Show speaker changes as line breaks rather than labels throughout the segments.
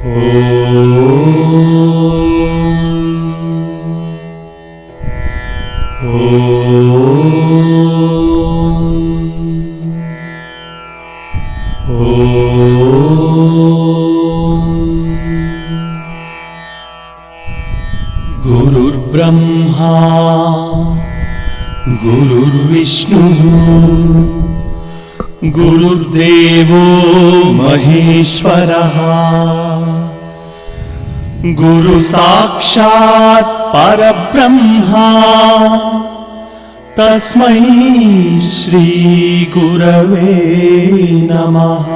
गुरुर्ब्रह्मा गुरुर्विष्णुः गुरुर्देवो महेश्वरः गुरु साक्षात् परब्रह्मा तस्मै श्री गुरवे नमः।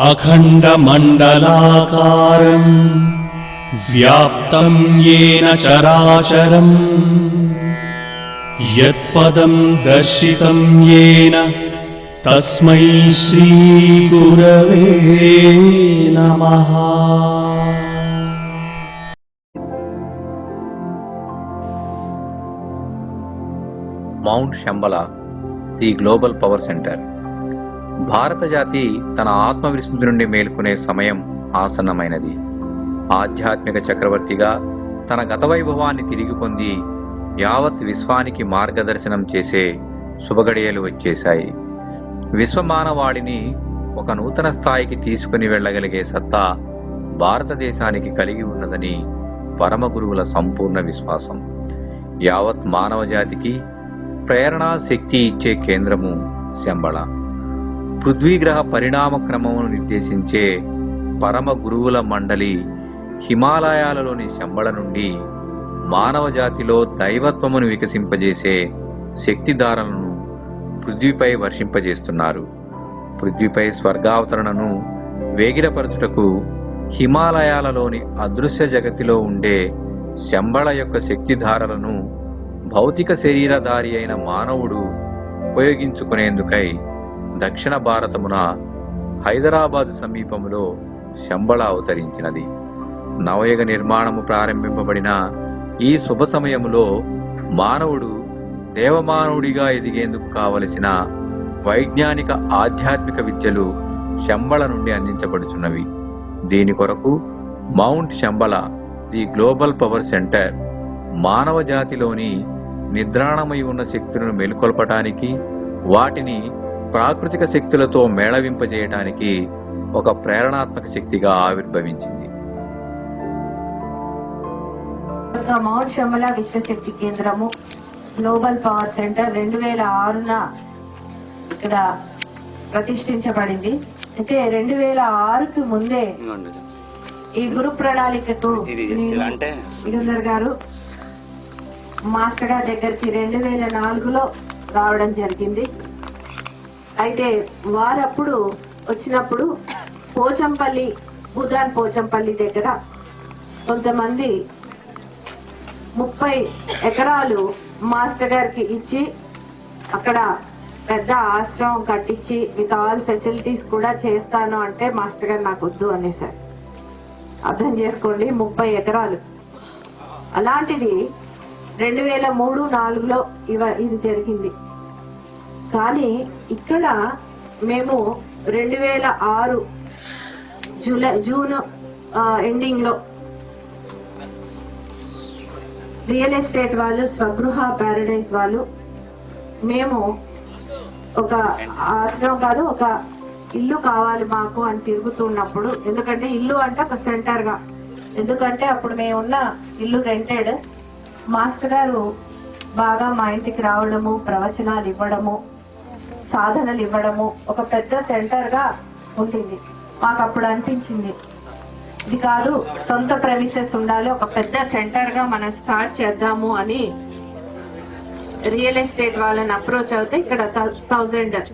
अखण्डमण्डलाकारं व्याप्तं येन चराचरं यत्पदं दर्शितं येन तस्मै श्री गुरवे नमः।
Mount Shambala the global power centre. భారత జాతి తన ఆత్మవిస్మృతి నుండి మేల్కొనే సమయం ఆసన్నమైనది. ఆధ్యాత్మిక చక్రవర్తిగా తన గత వైభవాన్ని తిరిగి పొంది యావత్ విశ్వానికి మార్గదర్శనం చేసే శుభగడియలు వచ్చేశాయి. విశ్వమానవాళిని ఒక నూతన స్థాయికి తీసుకుని వెళ్ళగలిగే సత్తా భారతదేశానికి కలిగి ఉన్నదని పరమ గురువుల సంపూర్ణ విశ్వాసం. యావత్ మానవ జాతికి ప్రేరణా శక్తి ఇచ్చే కేంద్రము శంబళ. పృథ్వీగ్రహ పరిణామ క్రమమును నిర్దేశించే పరమ గురువుల మండలి హిమాలయాలలోని శంబళ నుండి మానవ జాతిలో దైవత్వమును వికసింపజేసే శక్తిధారలను పృథ్వీపై వర్షింపజేస్తున్నారు. పృథ్వీపై స్వర్గావతరణను వేగిరపరచుటకు హిమాలయాలలోని అదృశ్య జగతిలో ఉండే శంబళ యొక్క శక్తిధారలను భౌతిక శరీరధారి అయిన మానవుడు ఉపయోగించుకునేందుకై దక్షిణ భారతమున హైదరాబాదు సమీపంలో శంబళ అవతరించినది. నవయుగ నిర్మాణము ప్రారంభింపబడిన ఈ శుభ సమయములో మానవుడు దేవమానవుడిగా ఎదిగేందుకు కావలసిన వైజ్ఞానిక ఆధ్యాత్మిక విద్యలు శంబళ నుండి అందించబడుచున్నవి. దీని కొరకు mount Shambhala the global power centre మానవ జాతిలోని నిద్రాణమై ఉన్న శక్తులను మేల్కొల్పటానికి, వాటిని ప్రాకృతిక శక్తులతో మేళవింపజేయడానికి ఒక ప్రేరణాత్మక శక్తిగా ఆవిర్భవించింది.
మౌంట్ శంబళ విశ్వశక్తి కేంద్రము గ్లోబల్ పవర్ సెంటర్ 2006న ఇక్కడ ప్రతిష్ఠించబడింది. అయితే 2006కి ముందే ఈ గురు ప్రణాళికకు గారు మాస్టర్ గారి దగ్గరికి 2004లో రావడం జరిగింది. అయితే వారప్పుడు వచ్చినప్పుడు పోచంపల్లి, భూదాన్ పోచంపల్లి దగ్గర కొంతమంది 30 ఎకరాలు మాస్టర్ గారికి ఇచ్చి అక్కడ పెద్ద ఆశ్రమం కట్టించి విత్ ఆల్ ఫెసిలిటీస్ కూడా చేస్తాను అంటే మాస్టర్ గారు నాకు వద్దు అనేసారు. అర్థం చేసుకోండి, 30 ఎకరాలు. అలాంటిది 2003-04లో ఇది జరిగింది. కానీ ఇక్కడ మేము 2006 జూన్ ఎండింగ్ లో రియల్ ఎస్టేట్ వాళ్ళు, స్వగృహ ప్యారడైజ్ వాళ్ళు, మేము ఒక ఆశ్రమం కాదు ఒక ఇల్లు కావాలి మాకు అని తిరుగుతున్నప్పుడు, ఎందుకంటే ఇల్లు అంటే ఒక సెంటర్ గా, ఎందుకంటే అప్పుడు మేమున్న ఇల్లు రెంటెడ్. మాస్టర్ గారు బాగా మా ఇంటికి రావడము, ప్రవచనాలు ఇవ్వడము, సాధనలు ఇవ్వడము ఒక పెద్ద సెంటర్ గా ఉంటుంది. మాకు అప్పుడు అనిపించింది ఇది కాదు, సొంత ప్రెమిసెస్ ఉండాలి, ఒక పెద్ద సెంటర్ గా మనం స్టార్ట్ చేద్దాము అని రియల్ ఎస్టేట్ వాళ్ళని అప్రోచ్ అవుతే ఇక్కడ 1000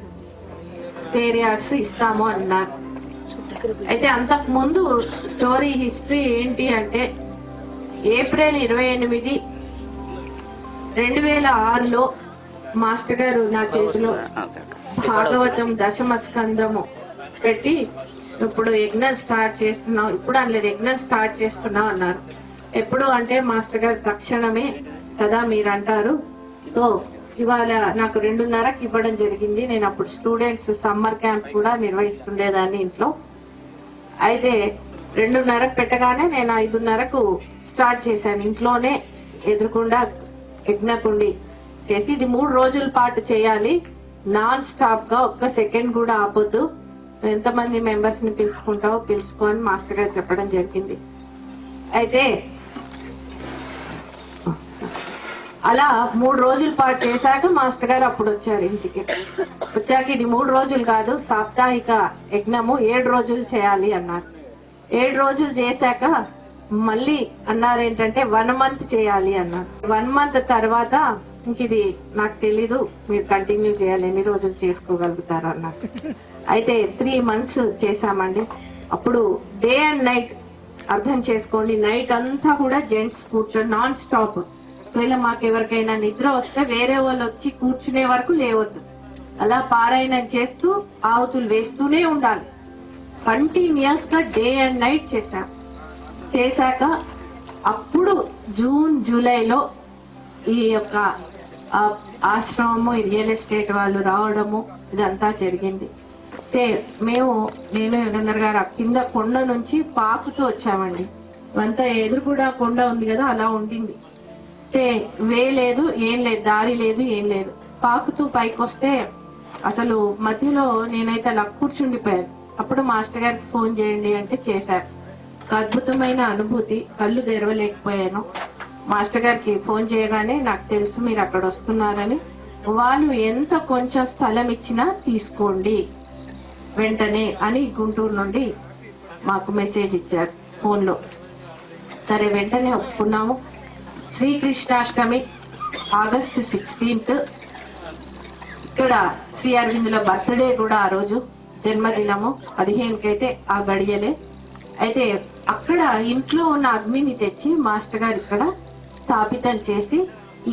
స్క్వేర్ యార్డ్స్ ఇస్తాము అన్నారు. అయితే అంతకు ముందు స్టోరీ హిస్టరీ ఏంటి అంటే ఏప్రిల్ 28, 2006లో మాస్టర్ గారు నా చేతిలో భాగవతం దశమ స్కందము పెట్టి ఇప్పుడు యజ్ఞం స్టార్ట్ చేస్తున్నాం, ఇప్పుడు అనలేదు యజ్ఞం స్టార్ట్ చేస్తున్నాం అన్నారు. ఎప్పుడు అంటే మాస్టర్ గారు తక్షణమే కదా మీరు అంటారు, సో ఇవాళ నాకు 2:30కి ఇవ్వడం జరిగింది. నేను అప్పుడు స్టూడెంట్స్ సమ్మర్ క్యాంప్ కూడా నిర్వహిస్తుండేదాన్ని ఇంట్లో. అయితే 2:30కి పెట్టగానే నేను 5:30కు స్టార్ట్ చేశాను. ఇంట్లోనే ఎదురుకుండా యజ్ఞకుండి చేసి ఇది 3 రోజుల పాటు చేయాలి, నాన్ స్టాప్ గా ఒక్క సెకండ్ కూడా ఆపొద్దు, ఎంతమంది మెంబర్స్ ని పిలుచుకుంటావో పిలుచుకో అని మాస్టర్ గారు చెప్పడం జరిగింది. అయితే అలా 3 రోజుల పాటు చేశాక మాస్టర్ గారు అప్పుడు వచ్చారు ఇంటికి. వచ్చాక ఇది 3 రోజులు కాదు, సాప్తాహిక యజ్ఞము 7 రోజులు చేయాలి అన్నారు. 7 రోజులు చేశాక మళ్ళీ అన్నారు ఏంటంటే 1 మంత్ చేయాలి అన్నారు. 1 మంత్ తర్వాత ఇంక ఇది నాకు తెలీదు, మీరు కంటిన్యూ చేయాలి, ఎన్ని రోజులు చేసుకోగలుగుతారు అన్నారు. అయితే 3 మంత్స్ చేశామండి. అప్పుడు డే అండ్ నైట్ అర్థం చేసుకోండి, నైట్ అంతా కూడా జెంట్స్ కూర్చొని నాన్ స్టాప్. ఒకవేళ మాకు ఎవరికైనా నిద్ర వస్తే వేరే వాళ్ళు వచ్చి కూర్చునే వరకు లేవద్దు, అలా పారాయణం చేస్తూ ఆవుతులు వేస్తూనే ఉండాలి. కంటిన్యూస్ గా డే అండ్ నైట్ చేశాక అప్పుడు జూన్ జూలైలో ఈ యొక్క ఆశ్రమము రియల్ ఎస్టేట్ వాళ్ళు రావడము ఇదంతా జరిగింది. నేను యుగంధర్ గారు కింద కొండ నుంచి పాకుతూ వచ్చామండి. అంతా ఎదురు కూడా కొండ ఉంది కదా, అలా ఉండింది. వే లేదు, ఏం లేదు, దారి లేదు, ఏం లేదు. పాకుతూ పైకి వస్తే అసలు మధ్యలో నేనైతే అలా కూర్చుండిపోయాను. అప్పుడు మాస్టర్ గారికి ఫోన్ చేయండి అంటే చేశారు. అద్భుతమైన అనుభూతి, కళ్ళు తెరవలేకపోయాను. మాస్టర్ గారికి ఫోన్ చేయగానే నాకు తెలుసు మీరు అక్కడ వస్తున్నారని, వాళ్ళు ఎంత కొంచెం స్థలం ఇచ్చినా తీసుకోండి వెంటనే అని గుంటూరు నుండి మాకు మెసేజ్ ఇచ్చారు ఫోన్ లో. సరే వెంటనే ఒప్పుకున్నాము. శ్రీకృష్ణాష్టమి ఆగస్టు 16th ఇక్కడ శ్రీ అరవిందుల బర్త్డే కూడా ఆ రోజు, జన్మదినము 15కి అయితే ఆ గడియలే. అయితే అక్కడ ఇంట్లో ఉన్న అగ్నిని తెచ్చి మాస్టర్ గారు ఇక్కడ స్థాపితం చేసి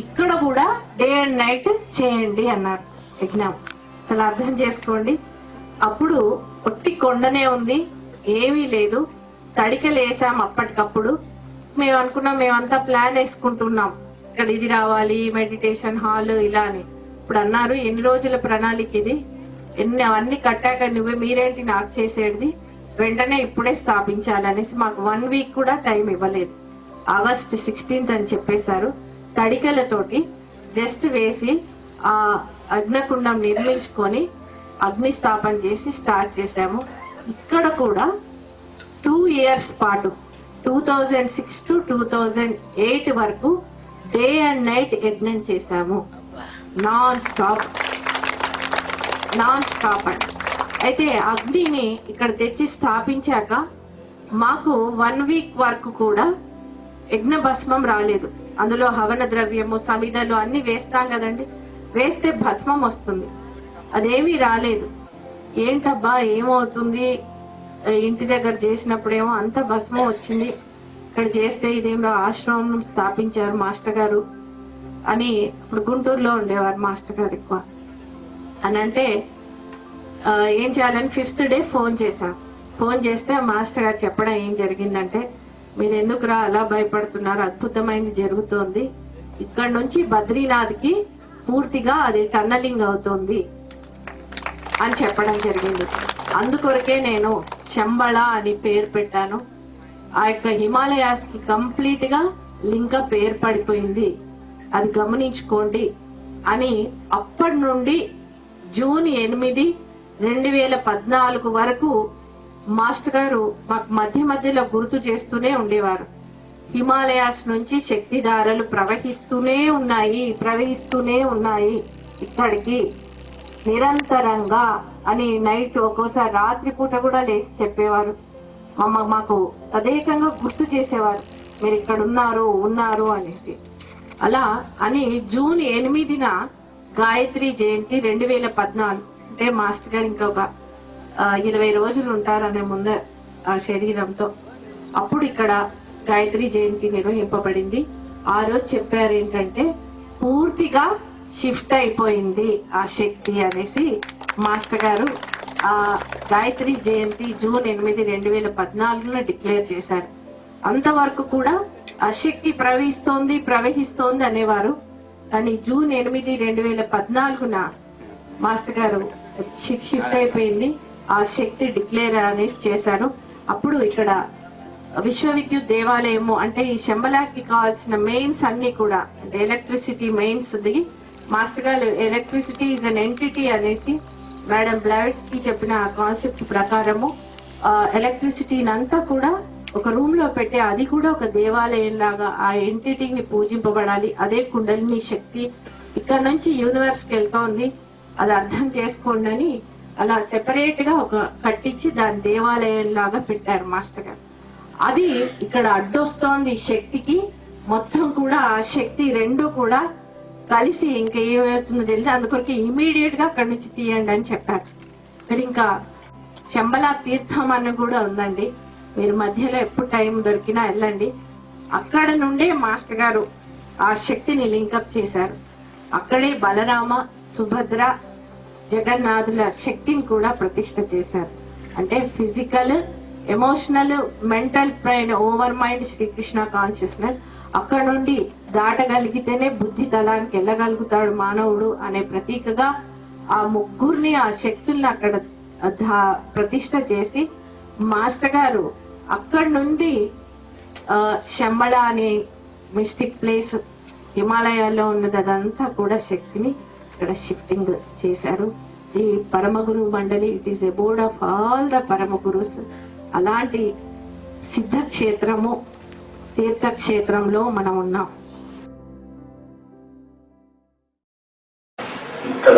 ఇక్కడ కూడా డే అండ్ నైట్ చేయండి అన్నారు యజ్ఞం. అసలు అర్థం చేసుకోండి, అప్పుడు ఒట్టి కొండనే ఉంది, ఏమీ లేదు, తడికలు వేసాం అప్పటికప్పుడు. మేము అనుకున్నాం, మేమంతా ప్లాన్ వేసుకుంటున్నాం ఇక్కడ ఇది రావాలి, మెడిటేషన్ హాల్ ఇలా అని. ఇప్పుడు అన్నారు ఎన్ని రోజుల ప్రణాళిక ఇది, అవన్నీ కట్టాక మీరేంటి నాకు చేసేది, వెంటనే ఇప్పుడే స్థాపించాలనేసి మాకు 1 వీక్ కూడా టైం ఇవ్వలేదు. ఆగస్ట్ 16th అని చెప్పేశారు. తడికలతోటి జస్ట్ వేసి ఆ అగ్నికుండం నిర్మించుకొని అగ్ని స్థాపన చేసి స్టార్ట్ చేశాము. ఇక్కడ కూడా 2 years పాటు 2006 to 2008 వరకు డే అండ్ నైట్ యజ్ఞం చేశాము, నాన్ స్టాప్ అండి. అయితే అగ్నిని ఇక్కడ తెచ్చి స్థాపించాక మాకు 1 వీక్ వరకు కూడా యజ్ఞ భస్మం రాలేదు. అందులో హవన ద్రవ్యము, సమిధలు అన్ని వేస్తాం కదండి, వేస్తే భస్మం వస్తుంది, అదేమీ రాలేదు. ఏంటబ్బా ఏమవుతుంది, ఇంటి దగ్గర చేసినప్పుడేమో అంత భస్మం వచ్చింది, ఇక్కడ చేస్తే ఇదేమో ఆశ్రమం స్థాపించారు మాస్టర్ గారు అని. ఇప్పుడు గుంటూరులో ఉండేవారు మాస్టర్ గారు ఎక్కువ అని. అంటే ఏం చేయాలని 5th డే ఫోన్ చేశాం. ఫోన్ చేస్తే మాస్టర్ గారు చెప్పడం ఏం జరిగిందంటే, మీరు ఎందుకురా అలా భయపడుతున్నారు, అద్భుతమైనది జరుగుతోంది, ఇక్కడ నుంచి బద్రీనాథ్కి పూర్తిగా అది టన్నలింగ్ అవుతుంది అని చెప్పడం జరిగింది. అందుకొరకే నేను శంబళ అని పేరు పెట్టాను. ఆ యొక్క హిమాలయాస్ కి కంప్లీట్ గా లింకప్ ఏర్పడిపోయింది, అది గమనించుకోండి అని. అప్పటి నుండి జూన్ 8, 2014 వరకు మాస్టర్ గారు మాకు మధ్య మధ్యలో గుర్తు చేస్తూనే ఉండేవారు. హిమాలయాస్ నుంచి శక్తిధారలు ప్రవహిస్తూనే ఉన్నాయి ఇక్కడికి నిరంతరంగా అని నైట్ ఒక్కోసారి రాత్రి పూట కూడా లేచి చెప్పేవారు. మాకు తదేకంగా గుర్తు చేసేవారు, మీరు ఇక్కడ ఉన్నారు అనేసి. అలా అని జూన్ 8న గాయత్రి జయంతి 2014, అంటే మాస్టర్ గారు ఇంకొక 20 రోజులు ఉంటారనే ముందే ఆ శరీరంతో. అప్పుడు ఇక్కడ గాయత్రి జయంతి నిర్వహింపబడింది. ఆ రోజు చెప్పారు ఏంటంటే పూర్తిగా షిఫ్ట్ అయిపోయింది ఆ శక్తి అనేసి మాస్టర్ గారు ఆ గాయత్రి జయంతి జూన్ 8, 2014 డిక్లేర్ చేశారు. అంతవరకు కూడా ఆ శక్తి ప్రవహిస్తోంది అనేవారు. కానీ జూన్ 8, 2014న మాస్టర్ గారు షిఫ్ట్ అయిపోయింది. ఆ శక్తి డిక్లేర్ అనేసి చేశారు. అప్పుడు ఇక్కడ విశ్వ విద్యుత్ దేవాలయము అంటే ఈ శంబలాకి కావాల్సిన మెయిన్స్ అన్ని కూడా అంటే ఎలక్ట్రిసిటీ మెయిన్స్ దిగి మాస్టర్ గారు ఎలక్ట్రిసిటీ ఈజ్ అన్ ఎంటిటీ అనేసి మేడం బ్లావెట్స్ కి చెప్పిన కాన్సెప్ట్ ప్రకారము ఎలక్ట్రిసిటీని అంతా కూడా ఒక రూమ్ లో పెట్టి అది కూడా ఒక దేవాలయం లాగా ఆ ఎంటిటీని పూజింపబడాలి. అదే కుండలిని శక్తి ఇక్కడ నుంచి యూనివర్స్ కి వెళ్తోంది, అది అర్థం చేసుకోండి అని అలా సెపరేట్ గా ఒక కట్టించి దాని దేవాలయం లాగా పెట్టారు మాస్టర్ గారు. అది ఇక్కడ అడ్డొస్తోంది శక్తికి, మొత్తం కూడా ఆ శక్తి రెండు కూడా కలిసి ఇంకా ఏమవుతుందో తెలిసి అందుకొరకు ఇమీడియట్ గా అక్కడి నుంచి తీయండి అని చెప్పారు. మరి ఇంకా శంబలా తీర్థం అని కూడా ఉందండి, మీరు మధ్యలో ఎప్పుడు టైం దొరికినా వెళ్ళండి. అక్కడ నుండే మాస్టర్ గారు ఆ శక్తిని లింకప్ చేశారు. అక్కడే బలరామ, సుభద్ర, జగన్నాథుల శక్తిని కూడా ప్రతిష్ఠ చేశారు. అంటే physical, emotional, mental brain, over mind Srikrishna consciousness అక్కడ నుండి దాటగలిగితేనే బుద్ధి తలానికి వెళ్ళగలుగుతాడు మానవుడు అనే ప్రతీకగా ఆ ముగ్గురిని ఆ శక్తుల్ని అక్కడ ప్రతిష్ఠ చేసి మాస్టర్ గారు అక్కడి నుండి శంబళ అనే మిస్టిక్ ప్లేస్ హిమాలయాల్లో ఉన్నది అదంతా కూడా శక్తిని ఇక్కడ షిఫ్టింగ్ చేశారు. ఈ పరమగురు మండలి it is అబోర్డ్ of all the పరమ గురుస్. అలాంటి సిద్ధక్షేత్రము తీర్థక్షేత్రంలో మనం ఉన్నాం.
ఇక్కడ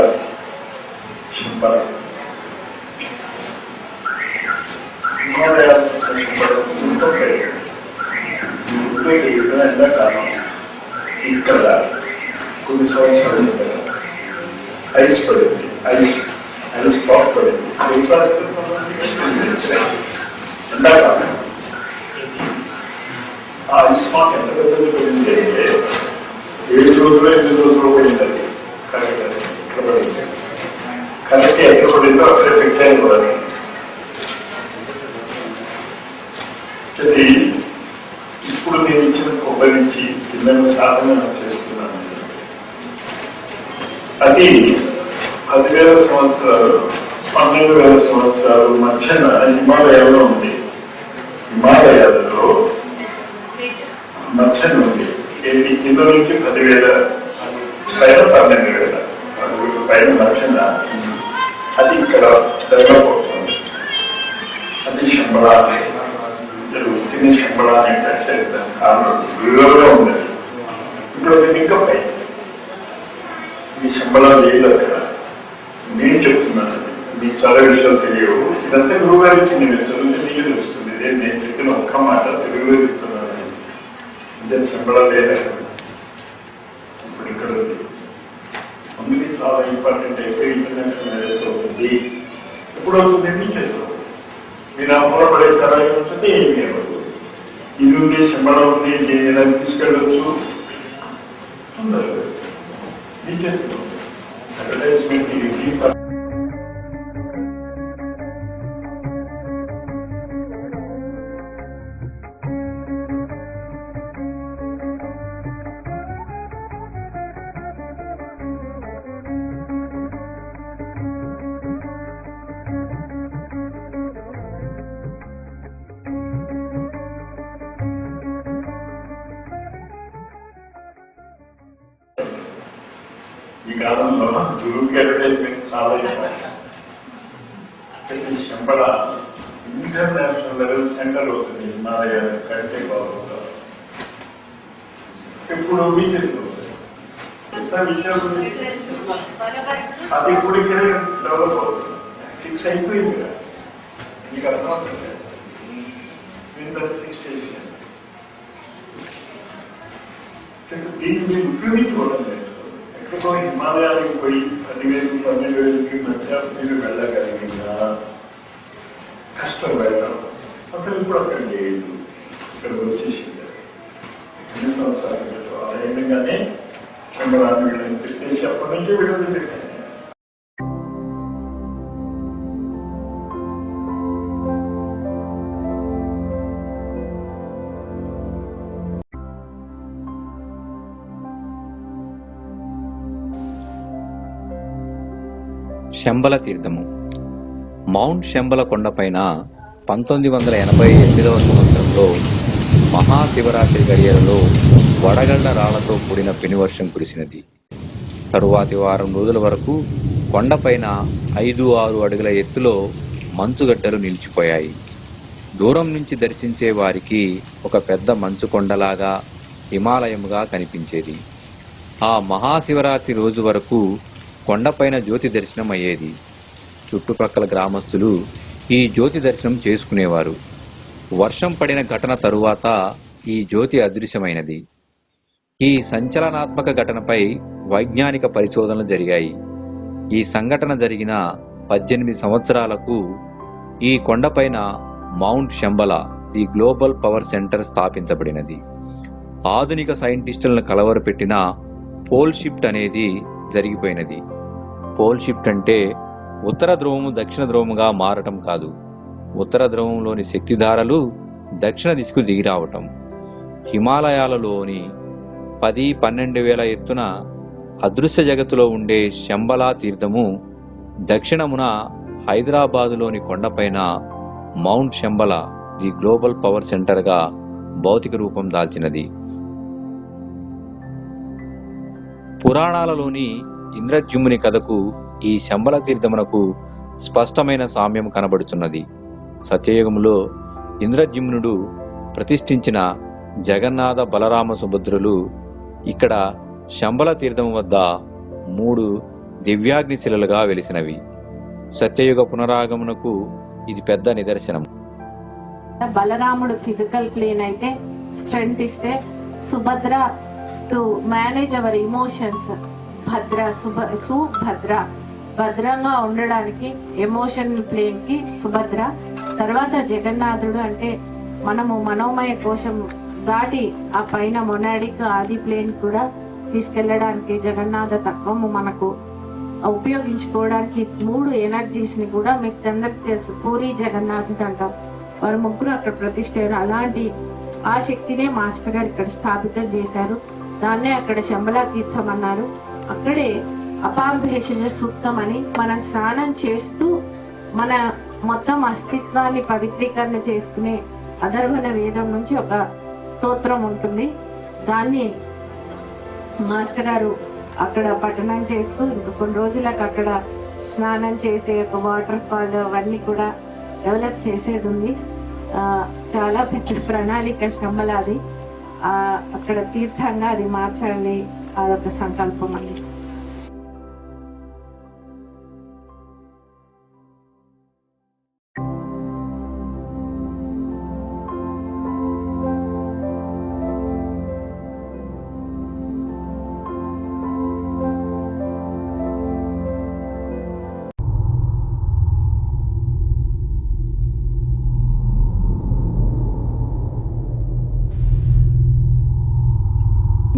ఇక్కడ కొన్ని సంవత్సరాలు ఐస్ పడింది, ఐస్ పాక్ పడింది. ఎండాకాలం ఆ ఐస్ పాక్ ఎంత పెద్దది పడింది అంటే 7 రోజులు 8 రోజులు పడింది. అది కరెక్ట్ ఎక్కడ పడింది, కరెక్ట్ ఎక్కడ పడిందో అక్కడే ఫిక్స్ అయింది కూడా. ఇప్పుడు నేను ఇచ్చిన కొబ్బరి నుంచి పిల్లల సాధన చేస్తున్నాను. అది 10,000 సంవత్సరాలు 12,000 సంవత్సరాలు మధ్యన హిమాలయాల్లో ఉంది. హిమాలయాలలో మధ్యన ఉంది. కింద నుంచి 10,000 పైన 12,000 పైన మధ్యన అది ఇక్కడ డెవలప్ అవుతుంది. అది శంబళ తినే శంబళ అంటే కారణం విలువగా ఉన్నది. ఇప్పుడు అది ఇంకా పై మీ శంబళ లేదు అక్కడ. నేను చెప్తున్నాను, మీకు చాలా విషయాలు తెలియవు. ఇదంతా గురువు గారు ఇచ్చింది, మీరు చదివితే నీకు తెలుస్తుంది. ఇదే నేను చెప్పిన ఒక్క మాట తెలుగులో చెప్తున్నాను. ఇదే శంబళ లేదా ఇప్పుడు ఇక్కడ ఉంది. అందుకే చాలా ఇంపార్టెంట్ అయితే ఇంటర్నేషనల్ అవుతుంది. ఎప్పుడు అవుతుంది మీకు చేస్తాం. మీరు అమ్మలో పడే తరాయి ఉంటుంది, ఏమీ అవ్వదు. ఇది ఉంది, శంబళ ఉంది, ఎలా తీసుకెళ్ళచ్చు ఉండదు. మీకు చేస్తున్నాం అడ్వర్టైజ్మెంట్ ఈ కాలంలో గురువుకి అడ్వర్టైజ్మెంట్ చాలా శంబళ ఇంటర్నేషనల్ లెవెల్ సెంటర్ అవుతుంది. హిమాలయ కంటే బాగుంటుంది. ఇప్పుడు బీచెస్ విషయాలు అది ఇప్పుడు ఇక్కడే డెవలప్ అవుతుంది. ఫిక్స్ అయిపోయింది కదా, మీకు అర్థమవుతుంది. ఫిక్స్ చేసి దీన్ని మీరు ఉపయోగించుకోవడం లేదు. ఎక్కడికో హిమాలయాలకు పోయి 10,000 12,000కి మధ్య మీరు వెళ్ళగలిగినా కష్టం వెళ్ళడం. అసలు ఇప్పుడు అక్కడ లేదు, ఇక్కడ వచ్చేసింది. ఎన్ని సంవత్సరాలు అదేవిధంగానే శంబళాన్ని వీళ్ళని చెప్పేసి అప్పటి నుంచి వీళ్ళని పెట్టాను.
శంబల తీర్థము. మౌంట్ శంబల కొండపైన 1988వ సంవత్సరంలో మహాశివరాత్రి గడియలలో వడగళ్ల రాళ్లతో కూడిన పెనువర్షం కురిసినది. తరువాతి వారం రోజుల వరకు కొండపైన 5-6 అడుగుల ఎత్తులో మంచుగడ్డలు నిలిచిపోయాయి. దూరం నుంచి దర్శించే వారికి ఒక పెద్ద మంచు కొండలాగా, హిమాలయముగా కనిపించేది. ఆ మహాశివరాత్రి రోజు వరకు కొండపైన జ్యోతి దర్శనం అయ్యేది. చుట్టుప్రక్కల గ్రామస్తులు ఈ జ్యోతి దర్శనం చేసుకునేవారు. వర్షం పడిన ఘటన తరువాత ఈ జ్యోతి అదృశ్యమైనది. ఈ సంచలనాత్మక ఘటనపై వైజ్ఞానిక పరిశోధనలు జరిగాయి. ఈ సంఘటన జరిగిన 18 సంవత్సరాలకు ఈ కొండపైన Mount Shambala the global power centre స్థాపించబడినది. ఆధునిక సైంటిస్టులను కలవరపెట్టిన పోల్ షిఫ్ట్ అనేది జరిగిపోయినది. పోల్ షిఫ్ట్ అంటే ఉత్తర ధ్రువము దక్షిణ ధ్రువముగా మారటం కాదు, ఉత్తర ధ్రువంలోని శక్తిధారలు దక్షిణ దిశకు దిగిరావటం. హిమాలయాలలోని 10-12 వేల ఎత్తున అదృశ్య జగత్తులో ఉండే శంబలా తీర్థము దక్షిణమున హైదరాబాదులోని కొండపైన Mount Shambala the global power సెంటర్గా భౌతిక రూపం దాల్చినది. పురాణాలలోని ఇంద్రద్యుమ్నుని కథకు ఈ శంబల తీర్థమునకు స్పష్టమైన సామ్యం కనబడుచున్నది. సత్యయుగములో ఇంద్రద్యుమ్నుడు ప్రతిష్ఠించిన జగన్నాథ, బలరామ, సుభద్రులు ఇక్కడ శంబల తీర్థము వద్ద 3 దివ్యాగ్నిశిలలుగా వెలిసినవి. సత్యయుగ పునరాగమునకు ఇది పెద్ద నిదర్శనం.
బలరాముడు ఫిజికల్ ప్లేన్ అయితే స్ట్రెంగ్త్ ఇస్తే, Subhadra to manage hour emotions, Subhadra భద్రంగా ఉండడానికి ఎమోషనల్ ప్లేన్ కి సుభద్ర. తర్వాత జగన్నాథుడు అంటే మనము మనోమయ కోశం దాటి ఆ పైన మొనాడిక్ ఆది ప్లేన్ కూడా తీసుకెళ్లడానికి జగన్నాథ తత్వము మనకు ఉపయోగించుకోవడానికి 3 ఎనర్జీస్ ని కూడా మీకు అందరికి తెలుసు. పూరి జగన్నాథుడు అంటాం, వారు ముగ్గురు అక్కడ ప్రతిష్ఠ. అలాంటి ఆ శక్తినే మాస్టర్ గారు ఇక్కడ స్థాపితం చేశారు. దాన్నే అక్కడ శంబలా తీర్థం అన్నారు. అక్కడే అపాభేషజ సూక్తం అని మనం స్నానం చేస్తూ మన మొత్తం అస్తిత్వాన్ని పవిత్రీకరణ చేసుకునే అధర్వణ వేదం నుంచి ఒక స్తోత్రం ఉంటుంది. దాన్ని మాస్టర్ గారు అక్కడ పఠనం చేస్తూ ఇంకా కొన్ని రోజులకు అక్కడ స్నానం చేసే ఒక వాటర్ ఫాల్ అవన్నీ కూడా డెవలప్ చేసేది ఉంది. చాలా పెద్ద ప్రణాళిక శంబల అది. అక్కడ తీర్థంగా అది మార్చాలి, అదొక సంకల్పం అండి.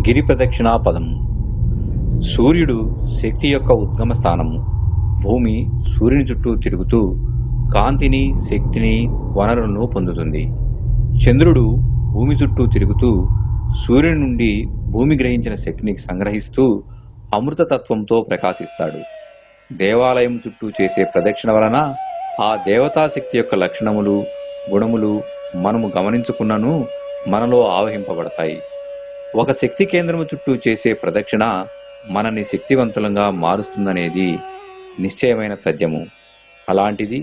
గిరి ప్రదక్షిణా పదము. సూర్యుడు శక్తి యొక్క ఉద్గమ స్థానము. భూమి సూర్యుని చుట్టూ తిరుగుతూ కాంతిని, శక్తిని, వనరులను పొందుతుంది. చంద్రుడు భూమి చుట్టూ తిరుగుతూ సూర్యుని నుండి భూమి గ్రహించిన శక్తిని సంగ్రహిస్తూ అమృతతత్వంతో ప్రకాశిస్తాడు. దేవాలయం చుట్టూ చేసే ప్రదక్షిణ వలన ఆ దేవతాశక్తి యొక్క లక్షణములు, గుణములు మనము గమనించుకున్నను మనలో ఆవహింపబడతాయి. ఒక శక్తి కేంద్రము చుట్టూ చేసే ప్రదక్షిణ మనని శక్తివంతులంగా మారుస్తుందనేది నిశ్చయమైన తథ్యము. అలాంటిది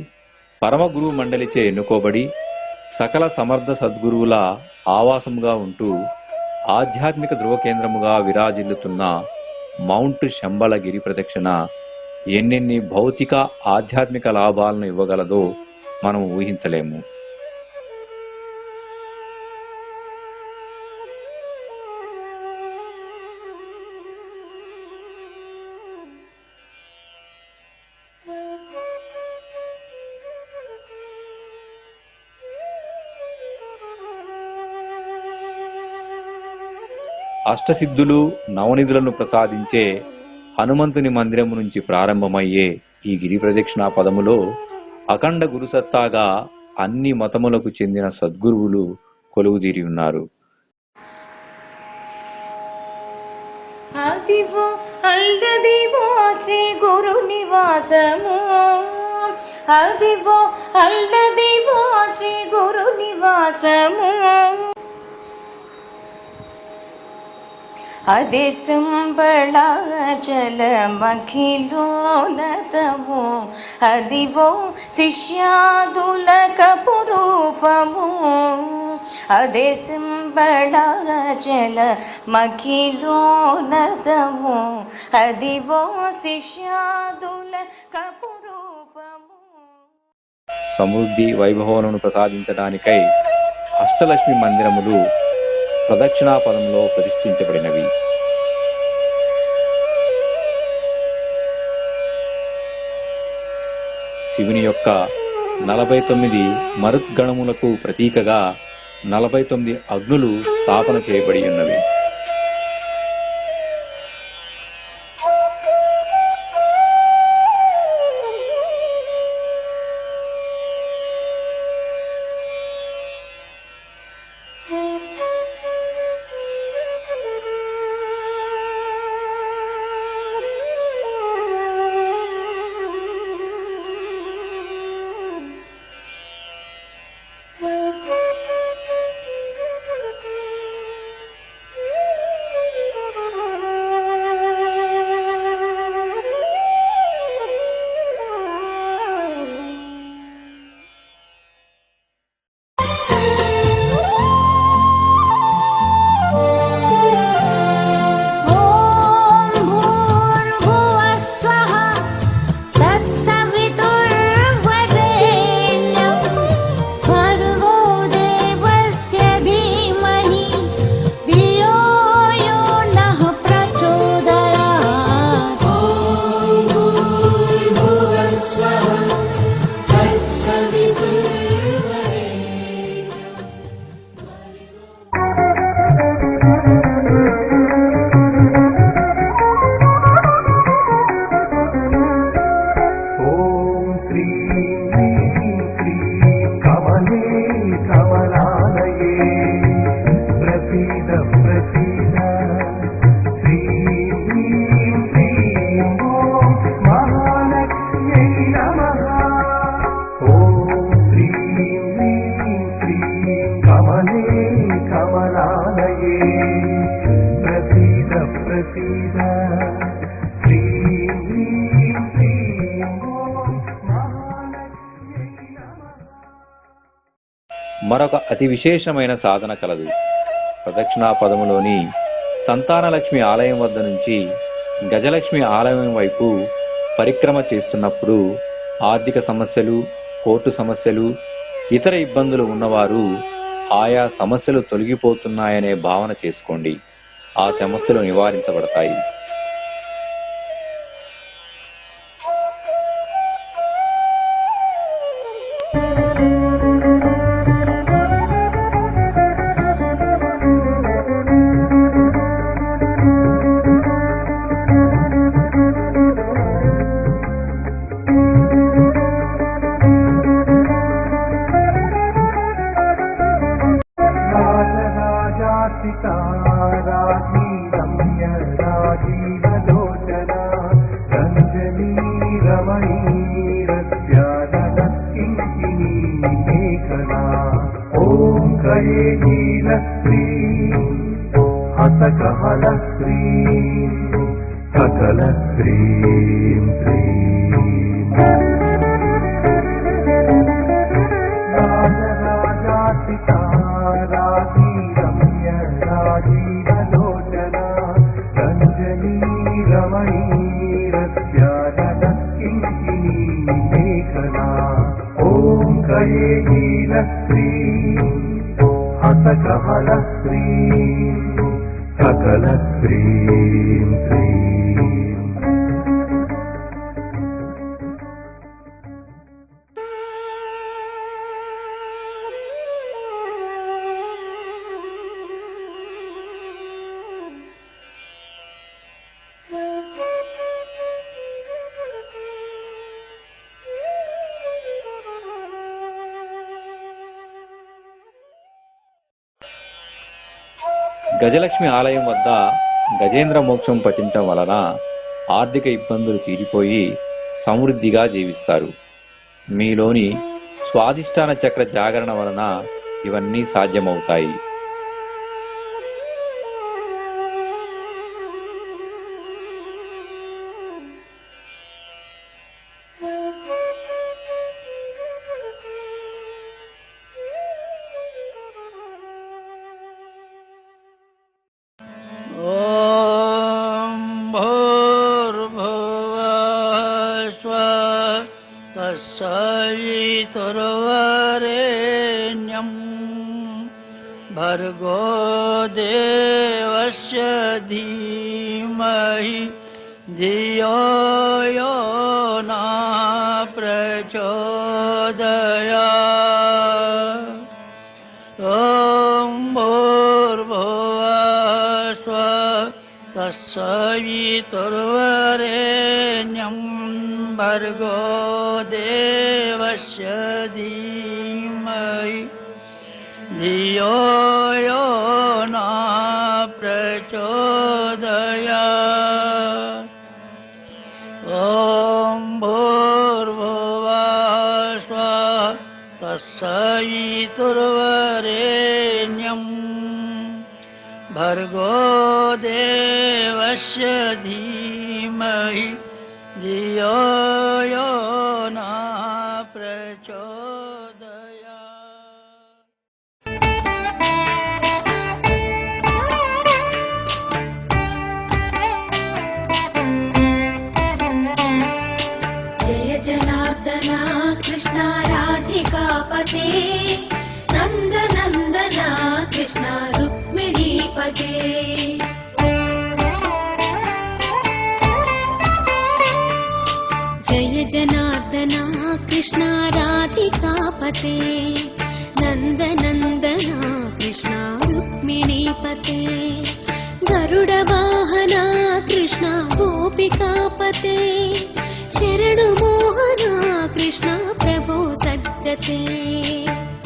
పరమ గురువు మండలిచే ఎన్నుకోబడి సకల సమర్థ సద్గురువుల ఆవాసముగా ఉంటూ ఆధ్యాత్మిక ధ్రువ కేంద్రముగా విరాజిల్లుతున్న మౌంట్ శంబల గిరి ప్రదక్షిణ ఎన్నెన్ని భౌతిక, ఆధ్యాత్మిక లాభాలను ఇవ్వగలదో మనం ఊహించలేము. అష్టసిద్ధులు, నవనిధులను ప్రసాదించే హనుమంతుని మందిరము నుంచి ప్రారంభమయ్యే ఈ గిరి ప్రదక్షిణా పదములో అఖండ గురుసత్తాగా అన్ని మతములకు చెందిన సద్గురువులు కొలువుదీరి ఉన్నారు.
అదివో అల్లదివో శ్రీ గురు నివాసము, అదివో అల్లదివో శ్రీ గురు నివాసము. అదే సంబళాచలమఖిలోనతము, అదివో శిష్యాదుల కపురూపము. అదే సంబళాచలమఖిలోనతము, అదివో శిష్యాదుల కపురూపము.
సమృద్ధి వైభవములను ప్రసాదించడానికై అష్టలక్ష్మి మందిరములు ప్రదక్షిణాపదంలో ప్రతిష్ఠించబడినవి. శివుని యొక్క 49 మరుద్గణములకు ప్రతీకగా 49 అగ్నులు స్థాపన చేయబడి ఉన్నవి. మరొక అతి విశేషమైన సాధన కలదు. ప్రదక్షిణాపదములోని సంతానలక్ష్మి ఆలయం వద్ద నుంచి గజలక్ష్మి ఆలయం వైపు పరిక్రమ చేస్తున్నప్పుడు ఆర్థిక సమస్యలు, కోర్టు సమస్యలు, ఇతర ఇబ్బందులు ఉన్నవారు ఆయా సమస్యలు తొలగిపోతున్నాయనే భావన చేసుకోండి. ఆ సమస్యలు నివారించబడతాయి. గజలక్ష్మి ఆలయం వద్ద గజేంద్ర మోక్షం పఠించటం వలన ఆర్థిక ఇబ్బందులు తీరిపోయి సమృద్ధిగా జీవిస్తారు. మీలోని స్వాదిష్టాన చక్ర జాగరణ వలన ఇవన్నీ సాధ్యమవుతాయి.
भर्गो देवस्य धीमहि धियो यो न प्रचोदयात्। ॐ भूर्भुवः स्वः तत्सवितुर्वरेण्यं भर्गो देवस्य धीमहि धियो यो न प्रचोदयात्। ॐ भूर्भुवः स्वः तत्सवितुर्वरेण्यं भर्गो देवस्य धीमहि धियो यो न प्रचोदयात्।
जय जनार्दना कृष्ण राधिकापते नन्दनन्दना कृष्ण रुक्मिणीपते। जय जनार्दना कृष्ण राधिकापते नन्दनन्दना कृष्ण रुक्मिणीपते। गरुडवाहना कृष्ण गोपिकापते शरणुमोहना कृष्ण प्रभो सद्गते।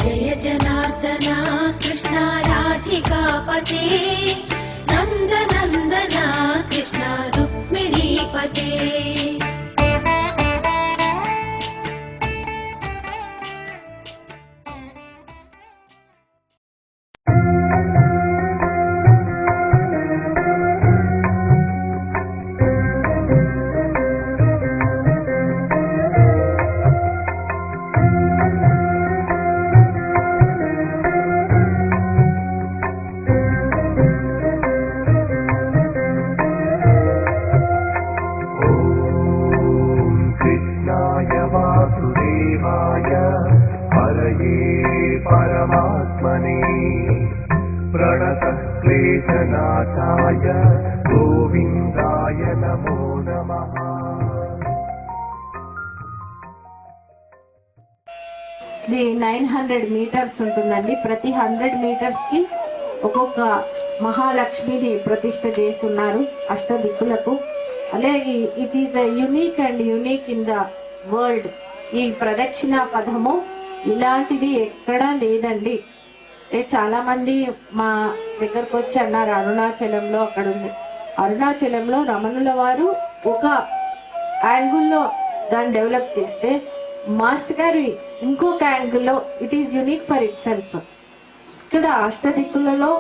जय जनार्दना कृष्ण राधिकापते नन्दनन्दना कृष्ण रुक्मिणीपते।
परमात्मने प्रणतः क्लेशनाशाय गोविन्दाय नमो नमः।
ఇది 900 మీటర్స్ ఉంటుందండి. ప్రతి 100 మీటర్స్ కి ఒక్కొక్క మహాలక్ష్మిని ప్రతిష్ఠ చేస్తున్నారు అష్టదిక్కులకు. అలాగే it is unique and unique in the world. ఈ ప్రదక్షిణ పదము ఇలాంటిది ఎక్కడా లేదండి. చాలా మంది మా దగ్గరకు వచ్చి అన్నారు అరుణాచలంలో అక్కడ ఉంది. అరుణాచలంలో రమణుల వారు ఒక యాంగిల్లో దాన్ని డెవలప్ చేస్తే మాస్టర్ గారు ఇంకొక యాంగిల్లో it is unique for it self. ఇక్కడ అష్టదిక్కులలో